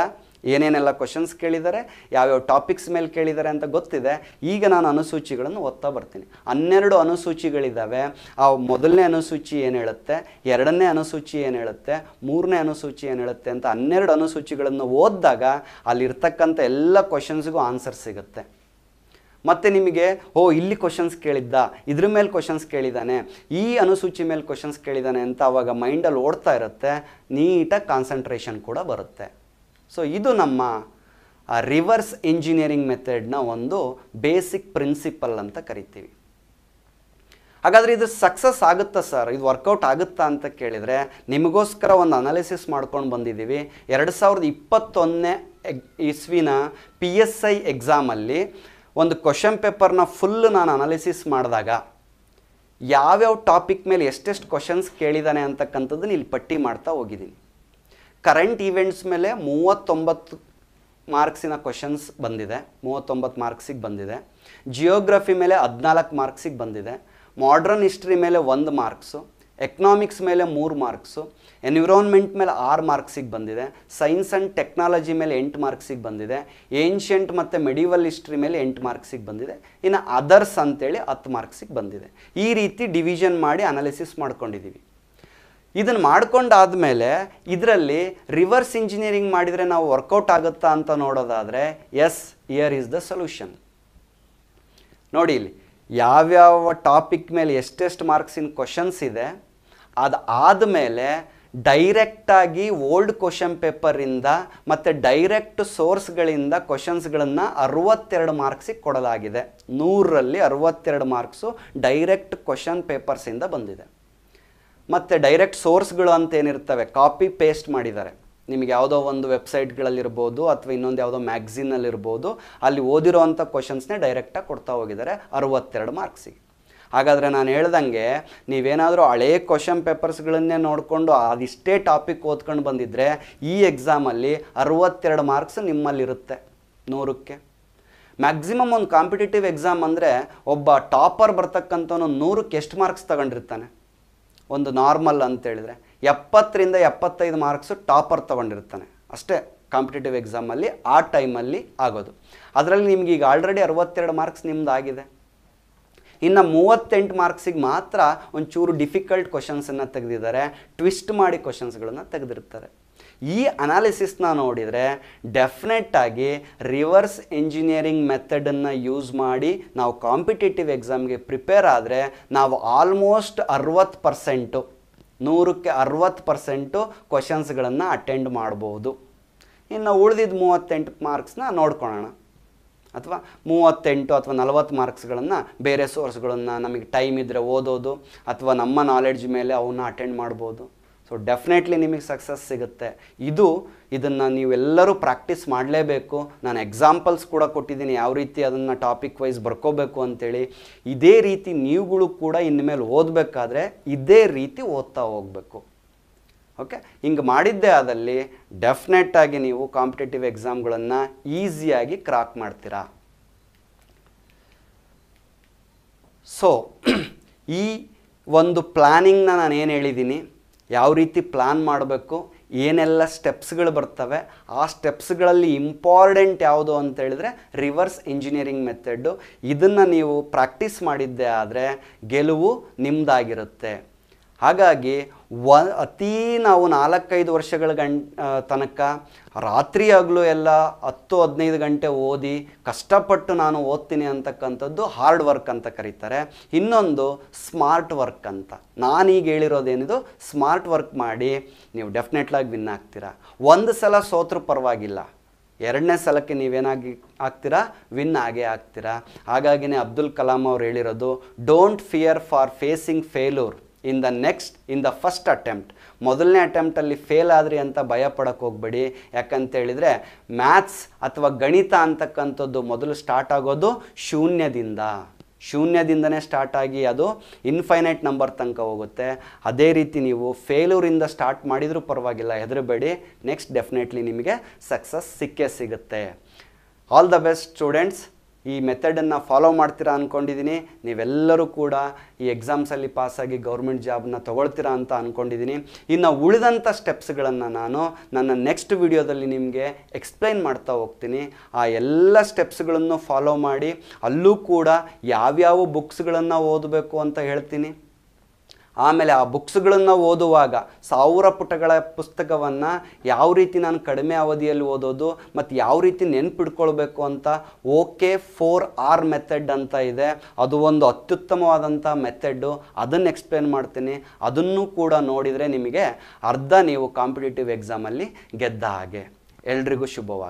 ಏನೇನೆಲ್ಲ ಕ್ವಶನ್ಸ್ ಕೇಳಿದ್ದಾರೆ, ಯಾವ್ಯಾವ ಟಾಪಿಕ್ಸ್ ಮೇಲೆ ಕೇಳಿದ್ದಾರೆ ಅಂತ ಗೊತ್ತಿದೆ. ಈಗ ನಾನು ಅನುಸೂಚಿಗಳನ್ನು ಓದ್ತಾ ಬರ್ತೀನಿ. 12 ಅನುಸೂಚಿಗಳಿದ್ದಾವೆ. ಆ ಮೊದಲನೇ ಅನುಸೂಚಿ ಏನು ಹೇಳುತ್ತೆ, ಎರಡನೇ ಅನುಸೂಚಿ ಏನು ಹೇಳುತ್ತೆ, ಮೂರನೇ ಅನುಸೂಚಿ ಏನು ಹೇಳುತ್ತೆ ಅಂತ 12 ಅನುಸೂಚಿಗಳನ್ನು ಓದಿದಾಗ ಅಲ್ಲಿರ್ತಕ್ಕಂಥ ಎಲ್ಲ ಕ್ವಶನ್ಸ್ಗೂ ಆನ್ಸರ್ ಸಿಗುತ್ತೆ. ಮತ್ತು ನಿಮಗೆ ಇಲ್ಲಿ ಕ್ವಶನ್ಸ್ ಕೇಳಿದ್ದ, ಇದ್ರ ಮೇಲೆ ಕ್ವಶನ್ಸ್ ಕೇಳಿದ್ದಾನೆ, ಈ ಅನುಸೂಚಿ ಮೇಲೆ ಕ್ವಶನ್ಸ್ ಕೇಳಿದ್ದಾನೆ ಅಂತ ಅವಾಗ ಮೈಂಡಲ್ಲಿ ಓಡ್ತಾ ಇರುತ್ತೆ. ನೀಟಾಗಿ ಕಾನ್ಸಂಟ್ರೇಷನ್ ಕೂಡ ಬರುತ್ತೆ. ಸೊ ಇದು ನಮ್ಮ ರಿವರ್ಸ್ ಇಂಜಿನಿಯರಿಂಗ್ ಮೆಥಡ್ನ ಒಂದು ಬೇಸಿಕ್ ಪ್ರಿನ್ಸಿಪಲ್ ಅಂತ ಕರಿತೀವಿ. ಹಾಗಾದರೆ ಇದು ಸಕ್ಸಸ್ ಆಗುತ್ತಾ ಸರ್, ಇದು ವರ್ಕೌಟ್ ಆಗುತ್ತಾ ಅಂತ ಕೇಳಿದರೆ, ನಿಮಗೋಸ್ಕರ ಒಂದು ಅನಾಲಿಸಿಸ್ ಮಾಡ್ಕೊಂಡು ಬಂದಿದ್ದೀವಿ. 2021ನೇ ಇಸ್ವಿನ PSI ಎಕ್ಸಾಮಲ್ಲಿ ಒಂದು ಕ್ವಶನ್ ಪೇಪರ್ನ ಫುಲ್ ನಾನು ಅನಾಲಿಸಿಸ್ ಮಾಡಿದಾಗ ಯಾವ್ಯಾವ ಟಾಪಿಕ್ ಮೇಲೆ ಎಷ್ಟೆಷ್ಟು ಕ್ವಶನ್ಸ್ ಕೇಳಿದ್ದಾನೆ ಅಂತಕ್ಕಂಥದ್ದನ್ನು ಇಲ್ಲಿ ಪಟ್ಟಿ ಮಾಡ್ತಾ ಹೋಗಿದ್ದೀನಿ. ಕರೆಂಟ್ ಈವೆಂಟ್ಸ್ ಮೇಲೆ 39 ಮಾರ್ಕ್ಸಿನ ಕ್ವಶನ್ಸ್ ಬಂದಿದೆ, 39 ಮಾರ್ಕ್ಸಿಗೆ ಬಂದಿದೆ. ಜಿಯೋಗ್ರಫಿ ಮೇಲೆ 14 ಮಾರ್ಕ್ಸಿಗೆ ಬಂದಿದೆ. ಮಾಡ್ರನ್ ಹಿಸ್ಟ್ರಿ ಮೇಲೆ 1 ಮಾರ್ಕ್ಸು, ಎಕನಾಮಿಕ್ಸ್ ಮೇಲೆ 3 ಮಾರ್ಕ್ಸು, ಎನ್ವಿರಾನ್ಮೆಂಟ್ ಮೇಲೆ 6 ಮಾರ್ಕ್ಸಿಗೆ ಬಂದಿದೆ. ಸೈನ್ಸ್ ಆ್ಯಂಡ್ ಟೆಕ್ನಾಲಜಿ ಮೇಲೆ 8 ಮಾರ್ಕ್ಸಿಗೆ ಬಂದಿದೆ. ಏನ್ಷಿಯಂಟ್ ಮತ್ತು ಮೆಡಿವಲ್ ಹಿಸ್ಟ್ರಿ ಮೇಲೆ 8 ಮಾರ್ಕ್ಸಿಗೆ ಬಂದಿದೆ. ಇನ್ನು ಅದರ್ಸ್ ಅಂತೇಳಿ 10 ಮಾರ್ಕ್ಸಿಗೆ ಬಂದಿದೆ. ಈ ರೀತಿ ಡಿವಿಷನ್ ಮಾಡಿ ಅನಾಲಿಸಿಸ್ ಮಾಡ್ಕೊಂಡಿದ್ದೀವಿ. ಇದನ್ನು ಮಾಡ್ಕೊಂಡಾದಮೇಲೆ ಇದರಲ್ಲಿ ರಿವರ್ಸ್ ಇಂಜಿನಿಯರಿಂಗ್ ಮಾಡಿದರೆ ನಾವು ವರ್ಕೌಟ್ ಆಗುತ್ತಾ ಅಂತ ನೋಡೋದಾದರೆ, yes, here is the solution. ನೋಡಿ ಇಲ್ಲಿ ಯಾವ್ಯಾವ ಟಾಪಿಕ್ ಮೇಲೆ ಎಷ್ಟೆಷ್ಟು ಮಾರ್ಕ್ಸಿನ ಕ್ವಶನ್ಸ್ ಇದೆ, ಅದಾದಮೇಲೆ ಡೈರೆಕ್ಟಾಗಿ ಓಲ್ಡ್ ಕ್ವಶನ್ ಪೇಪರಿಂದ ಮತ್ತು ಡೈರೆಕ್ಟ್ ಸೋರ್ಸ್ಗಳಿಂದ ಕ್ವಶನ್ಸ್ಗಳನ್ನು 62 ಮಾರ್ಕ್ಸಿಗೆ ಕೊಡಲಾಗಿದೆ. 100ರಲ್ಲಿ 62 ಮಾರ್ಕ್ಸು ಡೈರೆಕ್ಟ್ ಕ್ವಶನ್ ಪೇಪರ್ಸಿಂದ ಬಂದಿದೆ. ಮತ್ತು ಡೈರೆಕ್ಟ್ ಸೋರ್ಸ್ಗಳು ಅಂತ ಏನಿರ್ತವೆ, ಕಾಪಿ ಪೇಸ್ಟ್ ಮಾಡಿದ್ದಾರೆ. ನಿಮಗೆ ಯಾವುದೋ ಒಂದು ವೆಬ್ಸೈಟ್ಗಳಲ್ಲಿರ್ಬೋದು ಅಥವಾ ಇನ್ನೊಂದು ಯಾವುದೋ ಮ್ಯಾಗ್ಝಿನಲ್ಲಿರ್ಬೋದು, ಅಲ್ಲಿ ಓದಿರೋವಂಥ ಕ್ವಶನ್ಸ್ನೇ ಡೈರೆಕ್ಟಾಗಿ ಕೊಡ್ತಾ ಹೋಗಿದ್ದಾರೆ 62 ಮಾರ್ಕ್ಸಿಗೆ. ಹಾಗಾದರೆ ನಾನು ಹೇಳ್ದಂಗೆ ನೀವೇನಾದರೂ ಹಳೇ ಕ್ವಶನ್ ಪೇಪರ್ಸ್ಗಳನ್ನೇ ನೋಡಿಕೊಂಡು ಅದಿಷ್ಟೇ ಟಾಪಿಕ್ ಓದ್ಕೊಂಡು ಬಂದಿದ್ದರೆ ಈ ಎಕ್ಸಾಮಲ್ಲಿ 62 ಮಾರ್ಕ್ಸ್ ನಿಮ್ಮಲ್ಲಿರುತ್ತೆ 100ಕ್ಕೆ. ಮ್ಯಾಕ್ಸಿಮಮ್ ಒಂದು ಕಾಂಪಿಟೇಟಿವ್ ಎಕ್ಸಾಮ್ ಅಂದರೆ ಒಬ್ಬ ಟಾಪರ್ ಬರ್ತಕ್ಕಂಥವನು 100ಕ್ಕೆ ಎಷ್ಟು ಮಾರ್ಕ್ಸ್ ತಗೊಂಡಿರ್ತಾನೆ? ಒಂದು ನಾರ್ಮಲ್ ಅಂತೇಳಿದರೆ 70ರಿಂದ 75 ಮಾರ್ಕ್ಸು ಟಾಪರ್ ತೊಗೊಂಡಿರ್ತಾನೆ ಅಷ್ಟೇ ಕಾಂಪಿಟೇಟಿವ್ ಎಕ್ಸಾಮಲ್ಲಿ ಆ ಟೈಮಲ್ಲಿ ಆಗೋದು. ಅದರಲ್ಲಿ ನಿಮ್ಗೆ ಈಗ ಆಲ್ರೆಡಿ 62 ಮಾರ್ಕ್ಸ್ ನಿಮ್ದು ಆಗಿದೆ. ಇನ್ನು 38 ಮಾರ್ಕ್ಸಿಗೆ ಮಾತ್ರ ಒಂಚೂರು ಡಿಫಿಕಲ್ಟ್ ಕ್ವಶನ್ಸನ್ನು ತೆಗೆದಿದ್ದಾರೆ, ಟ್ವಿಸ್ಟ್ ಮಾಡಿ ಕ್ವಶನ್ಸ್ಗಳನ್ನು ತೆಗೆದಿರ್ತಾರೆ. ಈ ಅನಾಲಿಸಿಸ್ನ ನೋಡಿದರೆ ಡೆಫಿನೆಟ್ಟಾಗಿ ರಿವರ್ಸ್ ಎಂಜಿನಿಯರಿಂಗ್ ಮೆಥಡನ್ನು ಯೂಸ್ ಮಾಡಿ ನಾವು ಕಾಂಪಿಟೇಟಿವ್ ಎಕ್ಸಾಮ್ಗೆ ಪ್ರಿಪೇರ್ ಆದರೆ ನಾವು ಆಲ್ಮೋಸ್ಟ್ 60%, 100ಕ್ಕೆ 60% ಕ್ವಶನ್ಸ್ಗಳನ್ನು ಅಟೆಂಡ್ ಮಾಡ್ಬೋದು. ಇನ್ನು ಉಳಿದಿದ್ದ 38 ಮಾರ್ಕ್ಸ್ನ ನೋಡ್ಕೊಳ್ಳೋಣ, ಅಥವಾ 38 ಅಥವಾ 40 ಮಾರ್ಕ್ಸ್ಗಳನ್ನು ಬೇರೆ ಸೋರ್ಸ್ಗಳನ್ನು ನಮಗೆ ಟೈಮ್ ಇದ್ದರೆ ಓದೋದು ಅಥವಾ ನಮ್ಮ ನಾಲೆಡ್ಜ್ ಮೇಲೆ ಅವನ್ನ ಅಟೆಂಡ್ ಮಾಡ್ಬೋದು. ಸೊ ಡೆಫಿನೆಟ್ಲಿ ನಿಮಗೆ ಸಕ್ಸಸ್ ಸಿಗುತ್ತೆ. ಇದನ್ನು ನೀವೆಲ್ಲರೂ ಪ್ರಾಕ್ಟೀಸ್ ಮಾಡಲೇಬೇಕು. ನಾನು ಎಕ್ಸಾಂಪಲ್ಸ್ ಕೂಡ ಕೊಟ್ಟಿದ್ದೀನಿ ಯಾವ ರೀತಿ ಅದನ್ನು ಟಾಪಿಕ್ ವೈಸ್ ಬರ್ಕೋಬೇಕು ಅಂತೇಳಿ. ಇದೇ ರೀತಿ ನೀವುಗಳು ಕೂಡ ಇನ್ಮೇಲೆ ಓದಬೇಕಾದ್ರೆ ಇದೇ ರೀತಿ ಓದ್ತಾ ಹೋಗಬೇಕು. ಓಕೆ, ಹಿಂಗೆ ಮಾಡಿದ್ದೇ ಆದಲ್ಲಿ ಡೆಫಿನೆಟ್ಟಾಗಿ ನೀವು ಕಾಂಪಿಟೇಟಿವ್ ಎಕ್ಸಾಮ್ಗಳನ್ನು ಈಸಿಯಾಗಿ ಕ್ರಾಕ್ ಮಾಡ್ತೀರಾ. ಸೊ ಈ ಒಂದು ಪ್ಲ್ಯಾನಿಂಗ್ನ ನಾನು ಏನು ಹೇಳಿದ್ದೀನಿ, ಯಾವ ರೀತಿ ಪ್ಲ್ಯಾನ್ ಮಾಡಬೇಕು, ಏನೆಲ್ಲ ಸ್ಟೆಪ್ಸ್ಗಳು ಬರ್ತವೆ, ಆ ಸ್ಟೆಪ್ಸ್ಗಳಲ್ಲಿ ಇಂಪಾರ್ಟೆಂಟ್ ಯಾವುದು ಅಂತ ಹೇಳಿದ್ರೆ ರಿವರ್ಸ್ ಇಂಜಿನಿಯರಿಂಗ್ ಮೆಥಡು. ಇದನ್ನು ನೀವು ಪ್ರಾಕ್ಟೀಸ್ ಮಾಡಿದ್ದೇ ಆದರೆ ಗೆಲುವು ನಿಮ್ಮದಾಗಿರುತ್ತೆ. ಹಾಗಾಗಿ ನಾವು 4-5 ವರ್ಷಗಳ ತನಕ ರಾತ್ರಿ ಹಗಲು ಎಲ್ಲ 10-15 ಗಂಟೆ ಓದಿ ಕಷ್ಟಪಟ್ಟು ನಾನು ಓದ್ತೀನಿ ಅಂತಕ್ಕಂಥದ್ದು ಹಾರ್ಡ್ ವರ್ಕ್ ಅಂತ ಕರೀತಾರೆ. ಇನ್ನೊಂದು ಸ್ಮಾರ್ಟ್ ವರ್ಕ್ ಅಂತ. ನಾನೀಗ ಹೇಳಿರೋದೇನಿದು, ಸ್ಮಾರ್ಟ್ ವರ್ಕ್ ಮಾಡಿ ನೀವು ಡೆಫಿನೆಟ್ಲಾಗಿ ವಿನ್ ಆಗ್ತೀರಾ. ಒಂದು ಸಲ ಸೋತ್ರೂ ಪರವಾಗಿಲ್ಲ, 2ನೇ ಸಲಕ್ಕೆ ನೀವೇನಾಗಿ ಆಗ್ತೀರಾ, ವಿನ್ ಆಗೇ ಆಗ್ತೀರಾ. ಹಾಗಾಗಿನೇ ಅಬ್ದುಲ್ ಕಲಾಂ ಅವ್ರು ಹೇಳಿರೋದು, don't fear for facing failure in the first attempt. ಮೊದಲನೇ ಅಟೆಂಪ್ಟಲ್ಲಿ ಫೇಲ್ ಆದ್ರಿ ಅಂತ ಭಯ ಪಡಕ್ಕೆ ಹೋಗಬೇಡಿ. ಯಾಕಂತೇಳಿದರೆ ಮ್ಯಾಥ್ಸ್ ಅಥವಾ ಗಣಿತ ಅಂತಕ್ಕಂಥದ್ದು ಮೊದಲು ಸ್ಟಾರ್ಟ್ ಆಗೋದು ಶೂನ್ಯದಿಂದನೇ ಸ್ಟಾರ್ಟ್ ಆಗಿ ಅದು ಇನ್ಫೈನೈಟ್ ನಂಬರ್ ತನಕ ಹೋಗುತ್ತೆ. ಅದೇ ರೀತಿ ನೀವು ಫೇಲ್ಯೂರಿಂದ ಸ್ಟಾರ್ಟ್ ಮಾಡಿದರೂ ಪರವಾಗಿಲ್ಲ, ಹೆದರಬೇಡಿ. ನೆಕ್ಸ್ಟ್ ಡೆಫಿನೆಟ್ಲಿ ನಿಮಗೆ ಸಕ್ಸಸ್ ಸಿಕ್ಕೇ ಸಿಗುತ್ತೆ. All the best students. ಈ ಮೆಥಡನ್ನು ಫಾಲೋ ಮಾಡ್ತೀರಾ ಅಂದ್ಕೊಂಡಿದ್ದೀನಿ. ನೀವೆಲ್ಲರೂ ಕೂಡ ಈ ಎಕ್ಸಾಮ್ಸಲ್ಲಿ ಪಾಸಾಗಿ ಗೌರ್ಮೆಂಟ್ ಜಾಬನ್ನ ತೊಗೊಳ್ತೀರಾ ಅಂತ ಅಂದ್ಕೊಂಡಿದ್ದೀನಿ. ಇನ್ನು ಉಳಿದಂಥ ಸ್ಟೆಪ್ಸ್ಗಳನ್ನು ನಾನು ನನ್ನ ನೆಕ್ಸ್ಟ್ ವಿಡಿಯೋದಲ್ಲಿ ನಿಮಗೆ ಎಕ್ಸ್ಪ್ಲೈನ್ ಮಾಡ್ತಾ ಹೋಗ್ತೀನಿ. ಆ ಎಲ್ಲ ಸ್ಟೆಪ್ಸ್ಗಳನ್ನು ಫಾಲೋ ಮಾಡಿ ಅಲ್ಲೂ ಕೂಡ ಯಾವ್ಯಾವ ಬುಕ್ಸ್ಗಳನ್ನು ಓದಬೇಕು ಅಂತ ಹೇಳ್ತೀನಿ. ಆಮೇಲೆ ಆ ಬುಕ್ಸ್ಗಳನ್ನು ಓದುವಾಗ 1000 ಪುಟಗಳ ಪುಸ್ತಕವನ್ನು ಯಾವ ರೀತಿ ನಾನು ಕಡಿಮೆ ಅವಧಿಯಲ್ಲಿ ಓದೋದು ಮತ್ತು ಯಾವ ರೀತಿ ನೆನ್ಪಿಡ್ಕೊಳ್ಬೇಕು ಅಂತ OK4R ಮೆಥಡ್ ಅಂತ ಇದೆ. ಅದು ಒಂದು ಅತ್ಯುತ್ತಮವಾದಂಥ ಮೆಥಡ್ಡು. ಅದನ್ನು ಎಕ್ಸ್ಪ್ಲೇನ್ ಮಾಡ್ತೀನಿ. ಅದನ್ನು ಕೂಡ ನೋಡಿದರೆ ನಿಮಗೆ ನೀವು ಕಾಂಪಿಟೇಟಿವ್ ಎಕ್ಸಾಮಲ್ಲಿ ಗೆದ್ದ ಹಾಗೆ. ಎಲ್ರಿಗೂ ಶುಭವಾಗಿ.